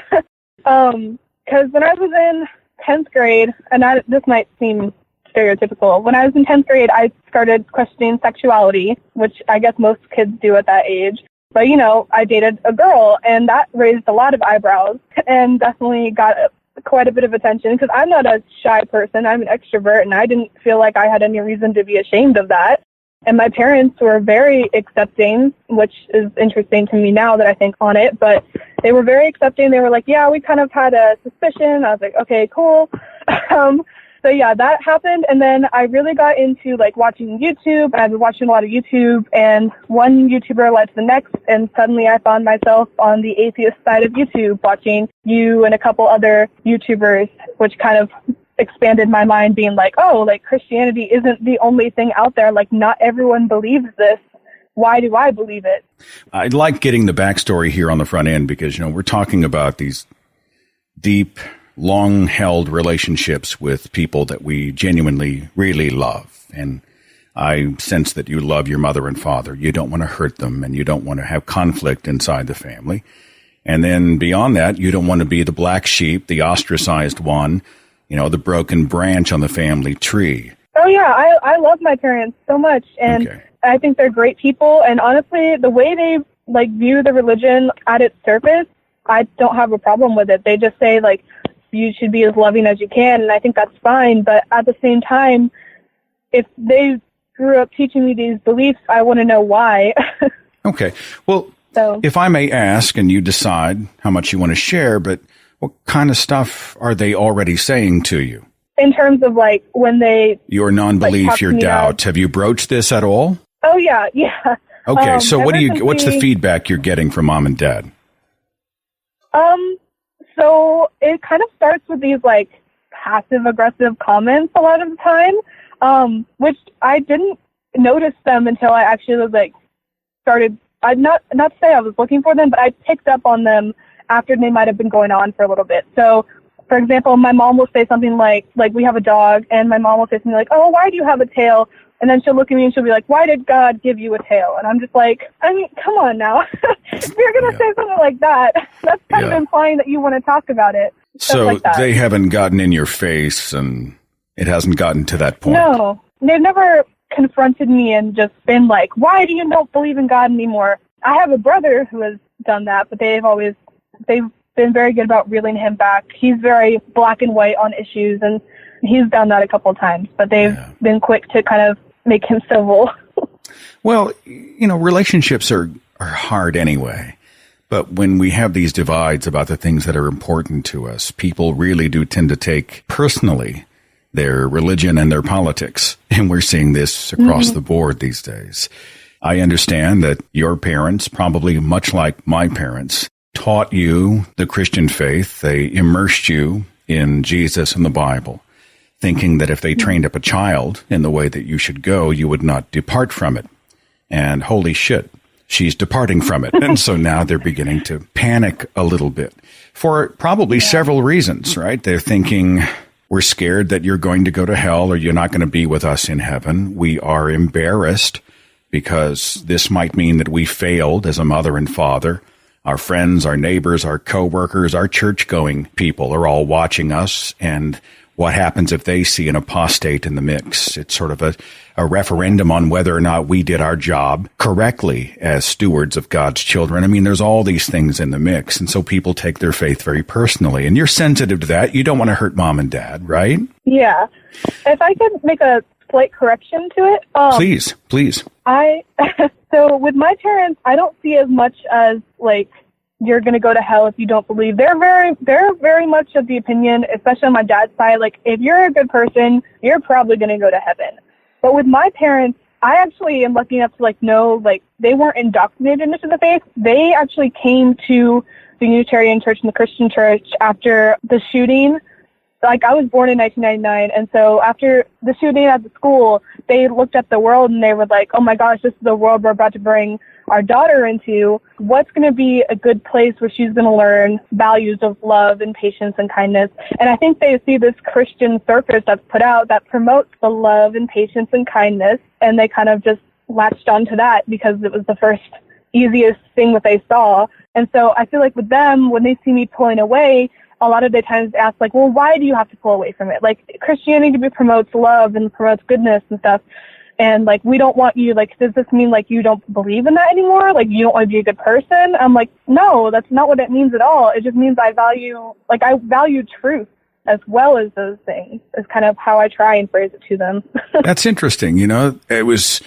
Because when I was in 10th grade, and this might seem stereotypical, when I was in 10th grade, I started questioning sexuality, which I guess most kids do at that age. But, I dated a girl, and that raised a lot of eyebrows and definitely got quite a bit of attention because I'm not a shy person. I'm an extrovert, and I didn't feel like I had any reason to be ashamed of that. And my parents were very accepting, which is interesting to me now that I think on it. But they were very accepting. They were like, yeah, we kind of had a suspicion. I was like, okay, cool. So yeah, that happened. And then I really got into watching YouTube. I've been watching a lot of YouTube, and one YouTuber led to the next. And suddenly I found myself on the atheist side of YouTube watching you and a couple other YouTubers, which kind of expanded my mind being Christianity isn't the only thing out there. Not everyone believes this. Why do I believe it? I like getting the backstory here on the front end because, we're talking about these deep, long-held relationships with people that we genuinely really love. And I sense that you love your mother and father. You don't want to hurt them, and you don't want to have conflict inside the family. And then beyond that, you don't want to be the black sheep, the ostracized one, the broken branch on the family tree. Oh, yeah. I love my parents so much, and okay. I think they're great people. And honestly, the way they, view the religion at its surface, I don't have a problem with it. They just say, you should be as loving as you can, and I think that's fine. But at the same time, if they grew up teaching me these beliefs, I want to know why. Okay. Well, if I may ask, and you decide how much you want to share, but what kind of stuff are they already saying to you? In terms of when they... Your non-belief, your doubt. Have you broached this at all? Oh, yeah. Yeah. Okay. So what's the feedback you're getting from mom and dad? So it kind of starts with these passive aggressive comments a lot of the time, which I didn't noticed them until I actually started. I'd not to say I was looking for them, but I picked up on them after they might have been going on for a little bit. So, for example, my mom will say something like we have a dog, and my mom will say something like, "Oh, why do you have a tail?" And then she'll look at me and she'll be like, "Why did God give you a tail?" And I'm just like, I mean, come on now. If you're going to say something like that, that's kind of implying that you want to talk about it. So like that. They haven't gotten in your face, and it hasn't gotten to that point. No, they've never confronted me and just been like, "Why do you not believe in God anymore?" I have a brother who has done that, but they've been very good about reeling him back. He's very black and white on issues, and he's done that a couple of times, but they've been quick to kind of make him civil. Well, relationships are hard anyway. But when we have these divides about the things that are important to us, people really do tend to take personally their religion and their politics. And we're seeing this across the board these days. I understand that your parents, probably much like my parents, taught you the Christian faith. They immersed you in Jesus and the Bible, thinking that if they trained up a child in the way that you should go, you would not depart from it. And holy shit, she's departing from it. And so now they're beginning to panic a little bit for probably several reasons, right? They're thinking, we're scared that you're going to go to hell or you're not going to be with us in heaven. We are embarrassed because this might mean that we failed as a mother and father. Our friends, our neighbors, our coworkers, our church-going people are all watching us. And what happens if they see an apostate in the mix? It's sort of a referendum on whether or not we did our job correctly as stewards of God's children. I mean, there's all these things in the mix. And so people take their faith very personally. And you're sensitive to that. You don't want to hurt mom and dad, right? Yeah. If I could make a slight correction to it. Please. So with my parents, I don't see as much as you're going to go to hell if you don't believe. They're very much of the opinion, especially on my dad's side, if you're a good person, you're probably going to go to heaven. But with my parents, I actually am lucky enough to know, they weren't indoctrinated into the faith. They actually came to the Unitarian Church and the Christian Church after the shooting. I was born in 1999, and so after the shooting at the school, they looked at the world and they were like, "Oh my gosh, this is the world we're about to bring our daughter into. What's going to be a good place where she's going to learn values of love and patience and kindness?" And I think they see this Christian surface that's put out that promotes the love and patience and kindness, and they kind of just latched onto that because it was the first easiest thing that they saw. And so I feel like with them, when they see me pulling away, a lot of the times ask, well, why do you have to pull away from it? Christianity promotes love and promotes goodness and stuff. And, we don't want you, does this mean, you don't believe in that anymore? You don't want to be a good person? I'm like, no, that's not what it means at all. It just means I value truth as well as those things, is kind of how I try and phrase it to them. That's interesting. It was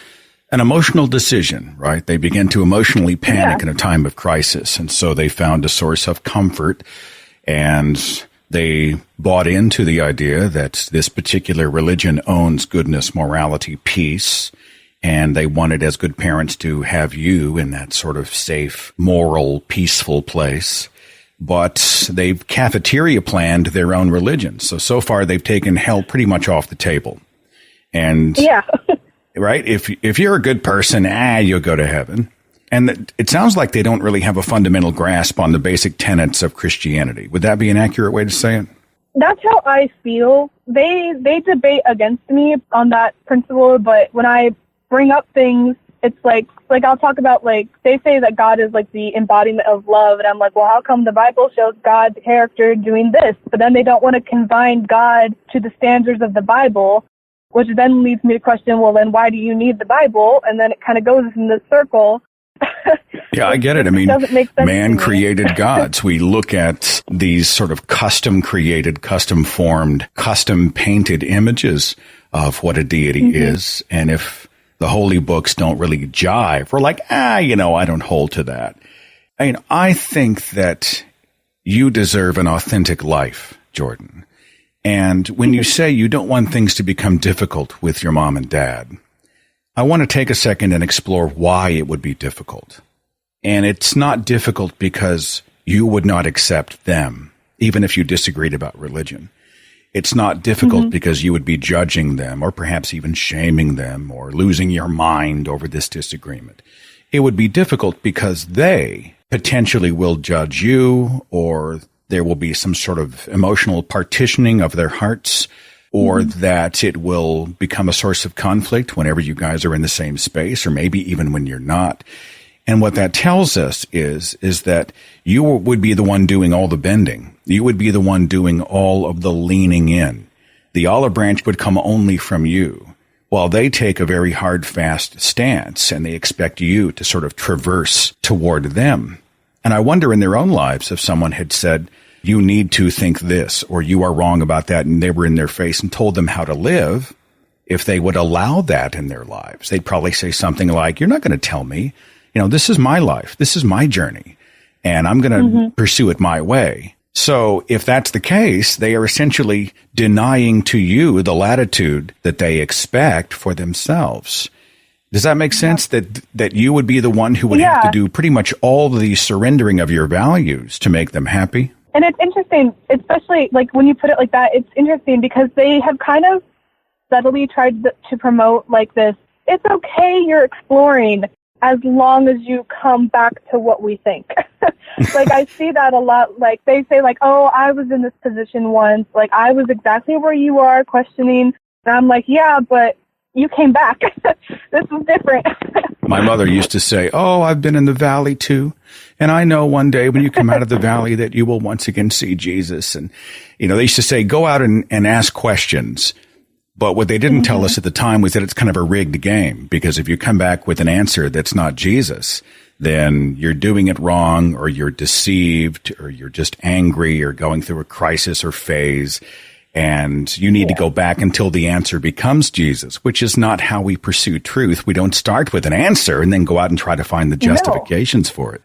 an emotional decision, right? They began to emotionally panic in a time of crisis. And so they found a source of comfort. And they bought into the idea that this particular religion owns goodness, morality, peace, and they wanted as good parents to have you in that sort of safe, moral, peaceful place. But they've cafeteria planned their own religion. So far they've taken hell pretty much off the table. And right, if you're a good person, you'll go to heaven. And it sounds like they don't really have a fundamental grasp on the basic tenets of Christianity. Would that be an accurate way to say it? That's how I feel. They debate against me on that principle, but when I bring up things, it's I'll talk about, they say that God is the embodiment of love, and I'm like, well, how come the Bible shows God's character doing this? But then they don't want to confine God to the standards of the Bible, which then leads me to question, well, then why do you need the Bible? And then it kind of goes in this circle. Yeah, I get it. I mean, man created gods. We look at these sort of custom created, custom formed, custom painted images of what a deity is. And if the holy books don't really jive, we're like, I don't hold to that. I think that you deserve an authentic life, Jordan. And when you say you don't want things to become difficult with your mom and dad, I want to take a second and explore why it would be difficult. And it's not difficult because you would not accept them, even if you disagreed about religion. It's not difficult because you would be judging them or perhaps even shaming them or losing your mind over this disagreement. It would be difficult because they potentially will judge you, or there will be some sort of emotional partitioning of their hearts, or that it will become a source of conflict whenever you guys are in the same space, or maybe even when you're not. And what that tells us is that you would be the one doing all the bending. You would be the one doing all of the leaning in. The olive branch would come only from you, while they take a very hard, fast stance, and they expect you to sort of traverse toward them. And I wonder in their own lives if someone had said, you need to think this, or you are wrong about that, and they were in their face and told them how to live, if they would allow that in their lives. They'd probably say something like, you're not going to tell me. This is my life. This is my journey, and I'm going to pursue it my way. So if that's the case, they are essentially denying to you the latitude that they expect for themselves. Does that make sense? That you would be the one who would have to do pretty much all the surrendering of your values to make them happy? And it's interesting, especially like when you put it like that, it's interesting because they have kind of subtly tried to promote like this, it's okay, you're exploring, as long as you come back to what we think. Like, I see that a lot. Like, they say, like, oh, I was in this position once. Like, I was exactly where you are questioning. And I'm like, yeah, but you came back. This is different. My mother used to say, oh, I've been in the valley too. And I know one day when you come out of the valley that you will once again see Jesus. And, they used to say, go out and ask questions. But what they didn't tell us at the time was that it's kind of a rigged game, because if you come back with an answer that's not Jesus, then you're doing it wrong, or you're deceived, or you're just angry, or going through a crisis or phase. And you need to go back until the answer becomes Jesus, which is not how we pursue truth. We don't start with an answer and then go out and try to find the justifications for it.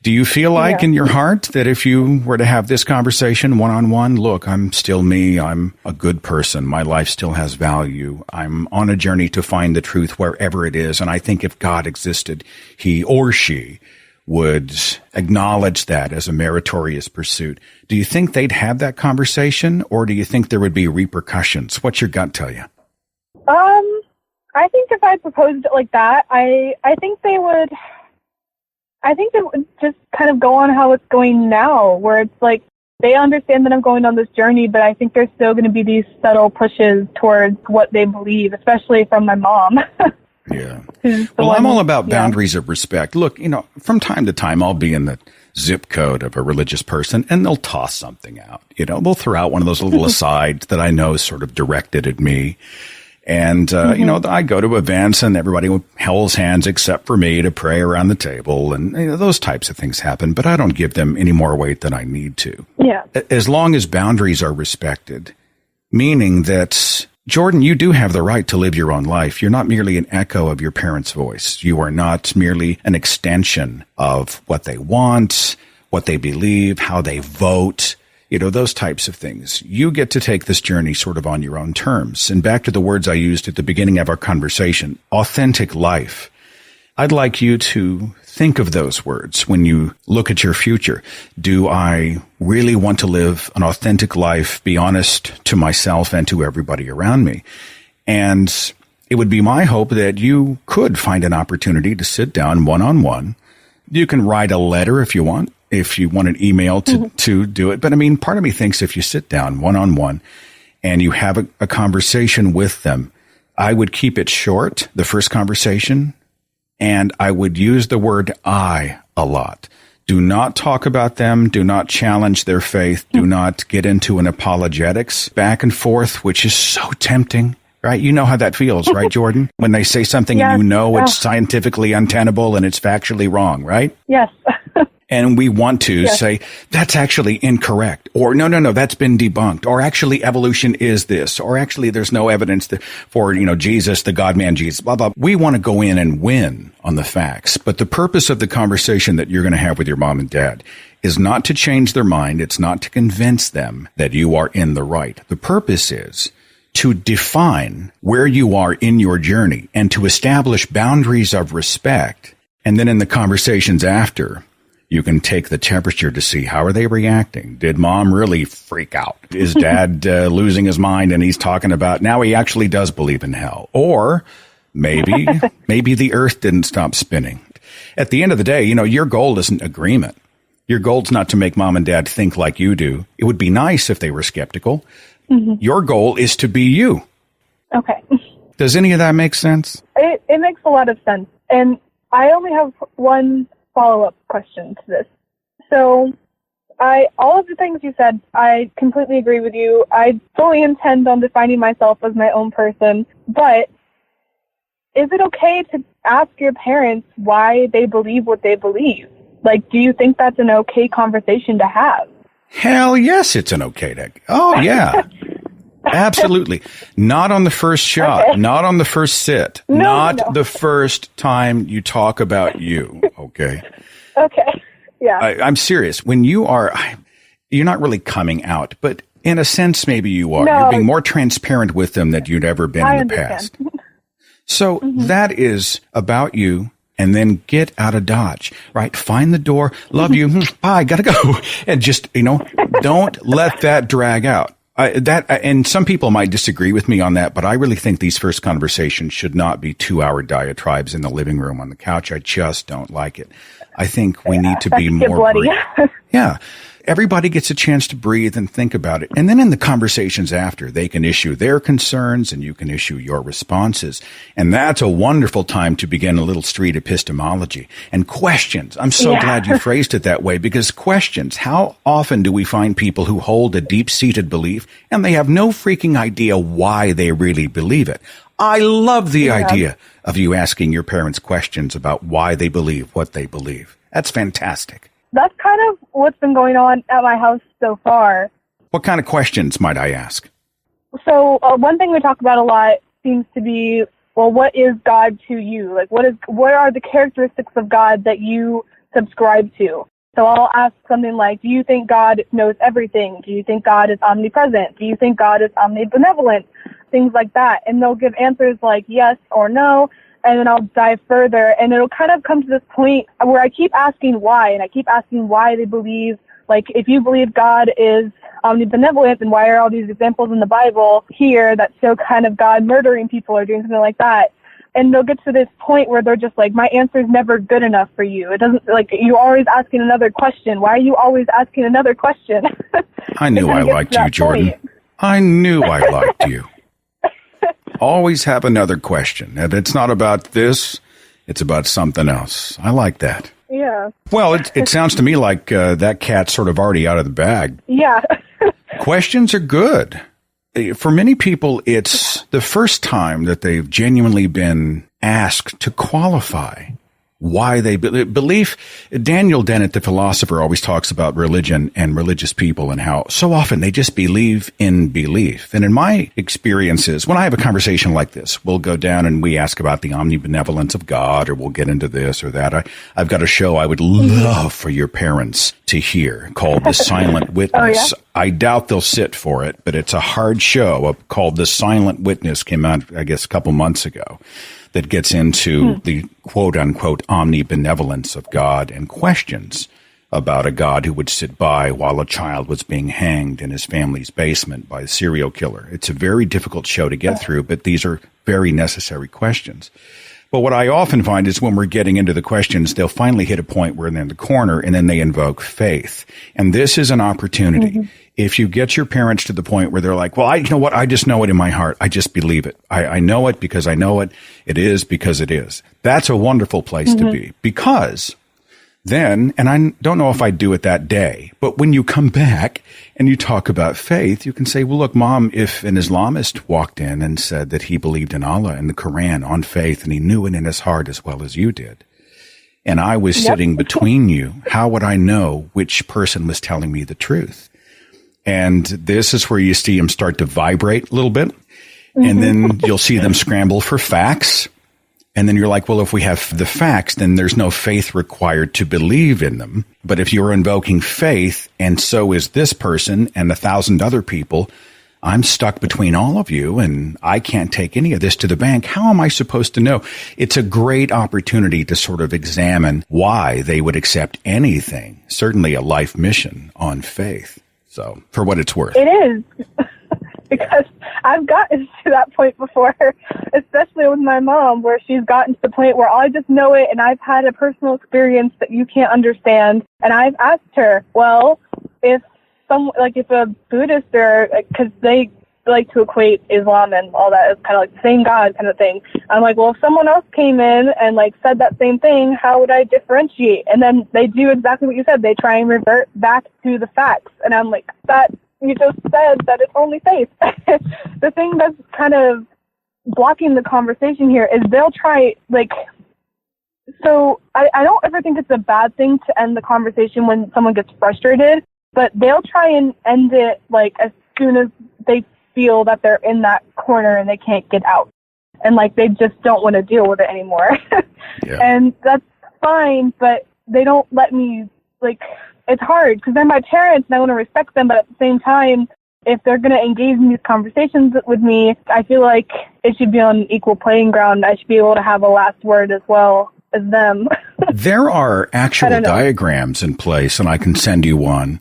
Do you feel like in your heart that if you were to have this conversation one-on-one, look, I'm still me, I'm a good person, my life still has value, I'm on a journey to find the truth wherever it is, and I think if God existed, he or she would acknowledge that as a meritorious pursuit. Do you think they'd have that conversation, or do you think there would be repercussions? What's your gut tell you? I think if I proposed it like that, I think they would just kind of go on how it's going now, where it's like they understand that I'm going on this journey, but I think there's still going to be these subtle pushes towards what they believe, especially from my mom. Yeah. Well, I'm all about boundaries of respect. Look, from time to time, I'll be in the zip code of a religious person and they'll toss something out. They'll throw out one of those little asides that I know is sort of directed at me. And, I go to events and everybody holds hands except for me to pray around the table. And those types of things happen, but I don't give them any more weight than I need to. Yeah. As long as boundaries are respected, meaning that, Jordan, you do have the right to live your own life. You're not merely an echo of your parents' voice. You are not merely an extension of what they want, what they believe, how they vote. Those types of things. You get to take this journey sort of on your own terms. And back to the words I used at the beginning of our conversation, authentic life. I'd like you to think of those words when you look at your future. Do I really want to live an authentic life, be honest to myself and to everybody around me? And it would be my hope that you could find an opportunity to sit down one-on-one. You can write a letter if you want. If you want an email to do it. But part of me thinks if you sit down one-on-one and you have a conversation with them, I would keep it short, the first conversation, and I would use the word I a lot. Do not talk about them. Do not challenge their faith. Do not get into an apologetics back and forth, which is so tempting. Right? You know how that feels, right, Jordan? When they say something and it's scientifically untenable and it's factually wrong, right? Yes. And we want to say, that's actually incorrect. Or, no, that's been debunked. Or actually, evolution is this. Or actually, there's no evidence for, Jesus, the God-man Jesus, blah, blah. We want to go in and win on the facts. But the purpose of the conversation that you're going to have with your mom and dad is not to change their mind. It's not to convince them that you are in the right. The purpose is to define where you are in your journey and to establish boundaries of respect. And then in the conversations after, You can take the temperature to see how are they reacting. Did mom really freak out? Is dad losing his mind and he's talking about now he actually does believe in hell? Or maybe the earth didn't stop spinning. At the end of the day, your goal isn't agreement. Your goal's not to make mom and dad think like you do. It would be nice if they were skeptical. Mm-hmm. Your goal is to be you. Okay. Does any of that make sense? It makes a lot of sense. And I only have one follow-up question to this. So all of the things you said, I completely agree with you. I fully intend on defining myself as my own person. But is it okay to ask your parents why they believe what they believe? Like, do you think that's an okay conversation to have? Hell yes, it's an okay to. Oh, yeah. Absolutely. Not on the first shot. Okay. Not on the first sit. No. The first time you talk about you. Okay. Okay. Yeah. I'm serious. When you're not really coming out, but in a sense, maybe you are. No. You're being more transparent with them than you'd ever been in the past. So that is about you. And then get out of Dodge, right? Find the door. Love you. Bye. Gotta go. And just, don't let that drag out. And some people might disagree with me on that, but I really think these first conversations should not be 2-hour diatribes in the living room on the couch. I just don't like it. I think we need to be more brief. Yeah. Everybody gets a chance to breathe and think about it. And then in the conversations after, they can issue their concerns and you can issue your responses. And that's a wonderful time to begin a little street epistemology and questions. I'm so glad you phrased it that way, because questions, how often do we find people who hold a deep-seated belief and they have no freaking idea why they really believe it? I love the idea of you asking your parents questions about why they believe what they believe. That's fantastic. That's kind of what's been going on at my house so far. What kind of questions might I ask? So one thing we talk about a lot seems to be, well, what is God to you? Like, what are the characteristics of God that you subscribe to? So I'll ask something like, do you think God knows everything? Do you think God is omnipresent? Do you think God is omnibenevolent? Things like that. And they'll give answers like yes or no. And then I'll dive further, and it'll kind of come to this point where I keep asking why, and I keep asking why they believe, like, if you believe God is omnibenevolent, then why are all these examples in the Bible here that show kind of God murdering people or doing something like that? And they'll get to this point where they're just like, my answer is never good enough for you. It doesn't, like, you're always asking another question. Why are you always asking another question? I knew I liked you, Jordan. I knew I liked you. Always have another question. If it's not about this, it's about something else. I like that. Yeah. Well, it sounds to me like that cat's sort of already out of the bag. Yeah. Questions are good. For many people, it's the first time that they've genuinely been asked to qualify why they believe. Daniel Dennett, the philosopher, always talks about religion and religious people and how so often they just believe in belief. And in my experiences, when I have a conversation like this, we'll go down and we ask about the omnibenevolence of God, or we'll get into this or that. I've got a show I would love for your parents to hear called The Silent Witness. Oh, yeah? I doubt they'll sit for it, but it's a hard show called The Silent Witness. Came out, I guess, a couple months ago. That gets into the quote-unquote omnibenevolence of God and questions about a God who would sit by while a child was being hanged in his family's basement by a serial killer. It's a very difficult show to get through, but these are very necessary questions. But what I often find is when we're getting into the questions, they'll finally hit a point where they're in the corner and then they invoke faith. And this is an opportunity. Mm-hmm. If you get your parents to the point where they're like, well, you know what? I just know it in my heart. I just believe it. I know it because I know it. It is because it is. That's a wonderful place to be, because then, and I don't know if I'd do it that day, but when you come back and you talk about faith, you can say, well, look, Mom, if an Islamist walked in and said that he believed in Allah and the Quran on faith and he knew it in his heart as well as you did, and I was sitting between you, how would I know which person was telling me the truth? And this is where you see them start to vibrate a little bit. And then you'll see them scramble for facts. And then you're like, well, if we have the facts, then there's no faith required to believe in them. But if you're invoking faith, and so is this person and 1,000 other people, I'm stuck between all of you and I can't take any of this to the bank. How am I supposed to know? It's a great opportunity to sort of examine why they would accept anything, certainly a life mission on faith. So for what it's worth. It is. Because I've gotten to that point before, especially with my mom, where she's gotten to the point where I just know it and I've had a personal experience that you can't understand. And I've asked her, well, if a Buddhist, or because they like to equate Islam and all that as kind of like the same God kind of thing. I'm like, well, if someone else came in and like said that same thing, how would I differentiate? And then they do exactly what you said. They try and revert back to the facts. And I'm like, that you just said that it's only faith. The thing that's kind of blocking the conversation here is they'll try, so I don't ever think it's a bad thing to end the conversation when someone gets frustrated, but they'll try and end it like as soon as they feel that they're in that corner and they can't get out. And like they just don't want to deal with it anymore. Yeah. And that's fine, but they don't let me, it's hard because they're my parents and I want to respect them, but at the same time, if they're going to engage in these conversations with me, I feel like it should be on an equal playing ground. I should be able to have a last word as well as them. There are actual diagrams in place, and I can send you one,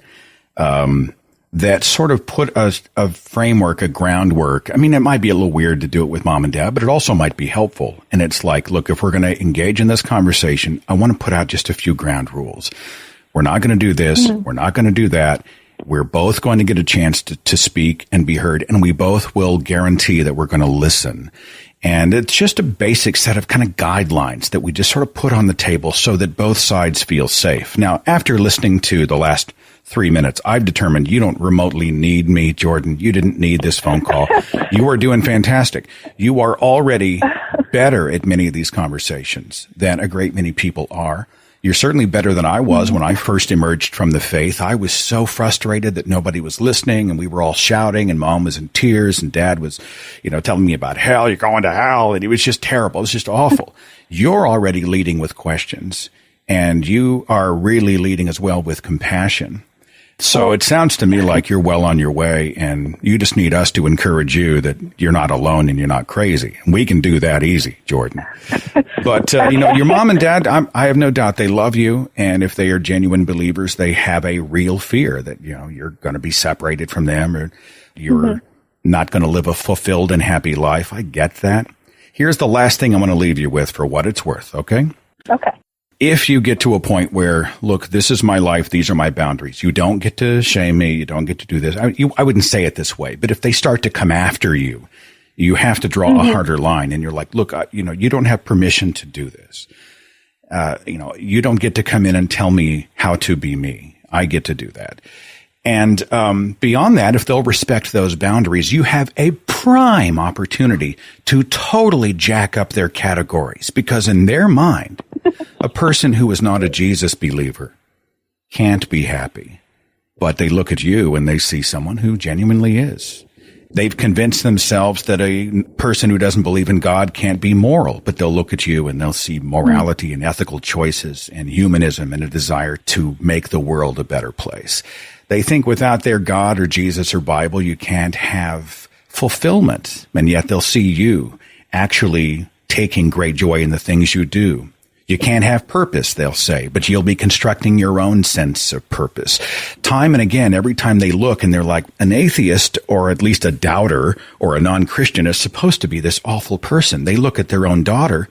that sort of put a framework, a groundwork. I mean, it might be a little weird to do it with mom and dad, but it also might be helpful. And it's like, look, if we're going to engage in this conversation, I want to put out just a few ground rules. We're not going to do this. Mm-hmm. We're not going to do that. We're both going to get a chance to speak and be heard, and we both will guarantee that we're going to listen. And it's just a basic set of kind of guidelines that we just sort of put on the table so that both sides feel safe. Now, after listening to the last 3 minutes, I've determined you don't remotely need me, Jordan. You didn't need this phone call. You are doing fantastic. You are already better at many of these conversations than a great many people are. You're certainly better than I was when I first emerged from the faith. I was so frustrated that nobody was listening and we were all shouting and mom was in tears and dad was, telling me about hell, you're going to hell. And it was just terrible. It was just awful. You're already leading with questions and you are really leading as well with compassion. So it sounds to me like you're well on your way and you just need us to encourage you that you're not alone and you're not crazy. We can do that easy, Jordan. But, your mom and dad, I have no doubt they love you. And if they are genuine believers, they have a real fear that, you're going to be separated from them or you're not going to live a fulfilled and happy life. I get that. Here's the last thing I want to leave you with for what it's worth. Okay? Okay. If you get to a point where, look, this is my life, these are my boundaries, you don't get to shame me, you don't get to do this. I wouldn't say it this way, but if they start to come after you, you have to draw a harder line. And you're like, look, you don't have permission to do this. You don't get to come in and tell me how to be me. I get to do that. And beyond that, if they'll respect those boundaries, you have a prime opportunity to totally jack up their categories. Because in their mind, a person who is not a Jesus believer can't be happy. But they look at you and they see someone who genuinely is. They've convinced themselves that a person who doesn't believe in God can't be moral, but they'll look at you and they'll see morality and ethical choices and humanism and a desire to make the world a better place. They think without their God or Jesus or Bible, you can't have fulfillment, and yet they'll see you actually taking great joy in the things you do. You can't have purpose, they'll say, but you'll be constructing your own sense of purpose. Time and again, every time they look and they're like, an atheist or at least a doubter or a non-Christian is supposed to be this awful person. They look at their own daughter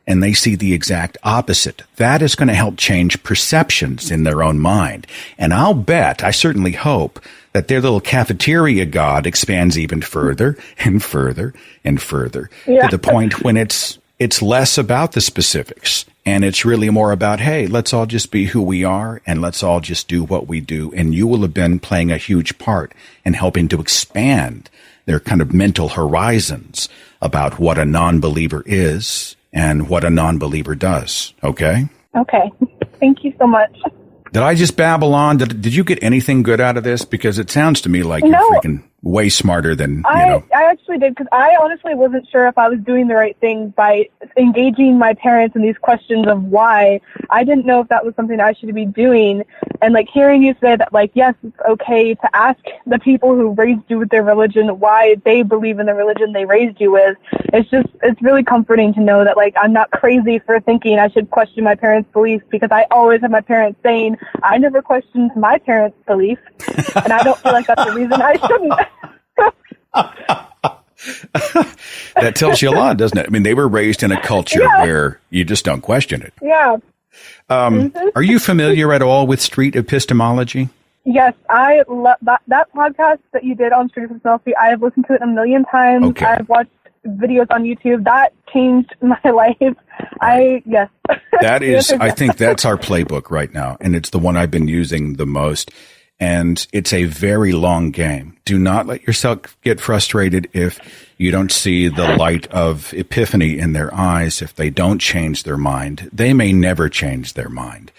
and they see the exact opposite. That is going to help change perceptions in their own mind. And I'll bet, I certainly hope, that their little cafeteria God expands even further and further and further to the point when it's less about the specifics and it's really more about, hey, let's all just be who we are and let's all just do what we do. And you will have been playing a huge part in helping to expand their kind of mental horizons about what a non-believer is and what a non-believer does. Okay? Okay. Thank you so much. Did I just babble on? Did you get anything good out of this? Because it sounds to me like you're freaking way smarter than, I actually did, because I honestly wasn't sure if I was doing the right thing by engaging my parents in these questions of why. I didn't know if that was something I should be doing. And like hearing you say that, like, yes, it's okay to ask the people who raised you with their religion why they believe in the religion they raised you with. It's really comforting to know that, like, I'm not crazy for thinking I should question my parents' beliefs, because I always have my parents saying I never questioned my parents' belief, and I don't feel like that's the reason I shouldn't. That tells you a lot, doesn't it? I mean, they were raised in a culture where you just don't question it. Yeah. Are you familiar at all with street epistemology? Yes, I love that podcast that you did on street epistemology. I have listened to it a million times. Okay. I've watched videos on YouTube. That changed my life. Yes. That is, I think that's our playbook right now, and it's the one I've been using the most. And it's a very long game. Do not let yourself get frustrated if you don't see the light of epiphany in their eyes, if they don't change their mind. They may never change their mind.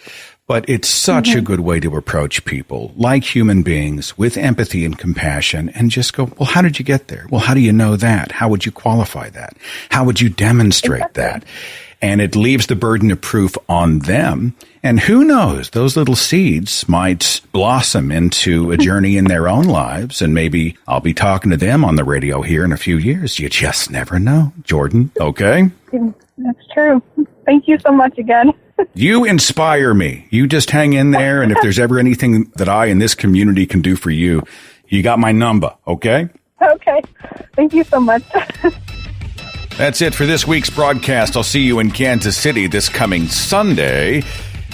But it's such a good way to approach people like human beings with empathy and compassion, and just go, well, how did you get there? Well, how do you know that? How would you qualify that? How would you demonstrate that? And it leaves the burden of proof on them. And who knows, those little seeds might blossom into a journey in their own lives. And maybe I'll be talking to them on the radio here in a few years. You just never know, Jordan. Okay? That's true. Thank you so much again. You inspire me. You just hang in there. And if there's ever anything that I in this community can do for you, you got my number. Okay? Okay. Thank you so much. That's it for this week's broadcast. I'll see you in Kansas City this coming Sunday.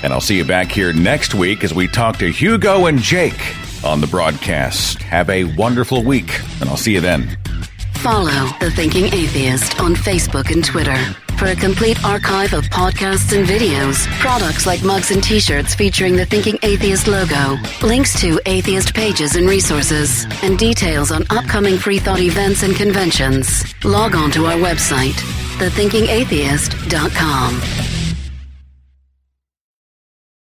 And I'll see you back here next week as we talk to Hugo and Jake on the broadcast. Have a wonderful week, and I'll see you then. Follow The Thinking Atheist on Facebook and Twitter for a complete archive of podcasts and videos, products like mugs and t-shirts featuring the Thinking Atheist logo, links to atheist pages and resources, and details on upcoming free thought events and conventions. Log on to our website, thethinkingatheist.com.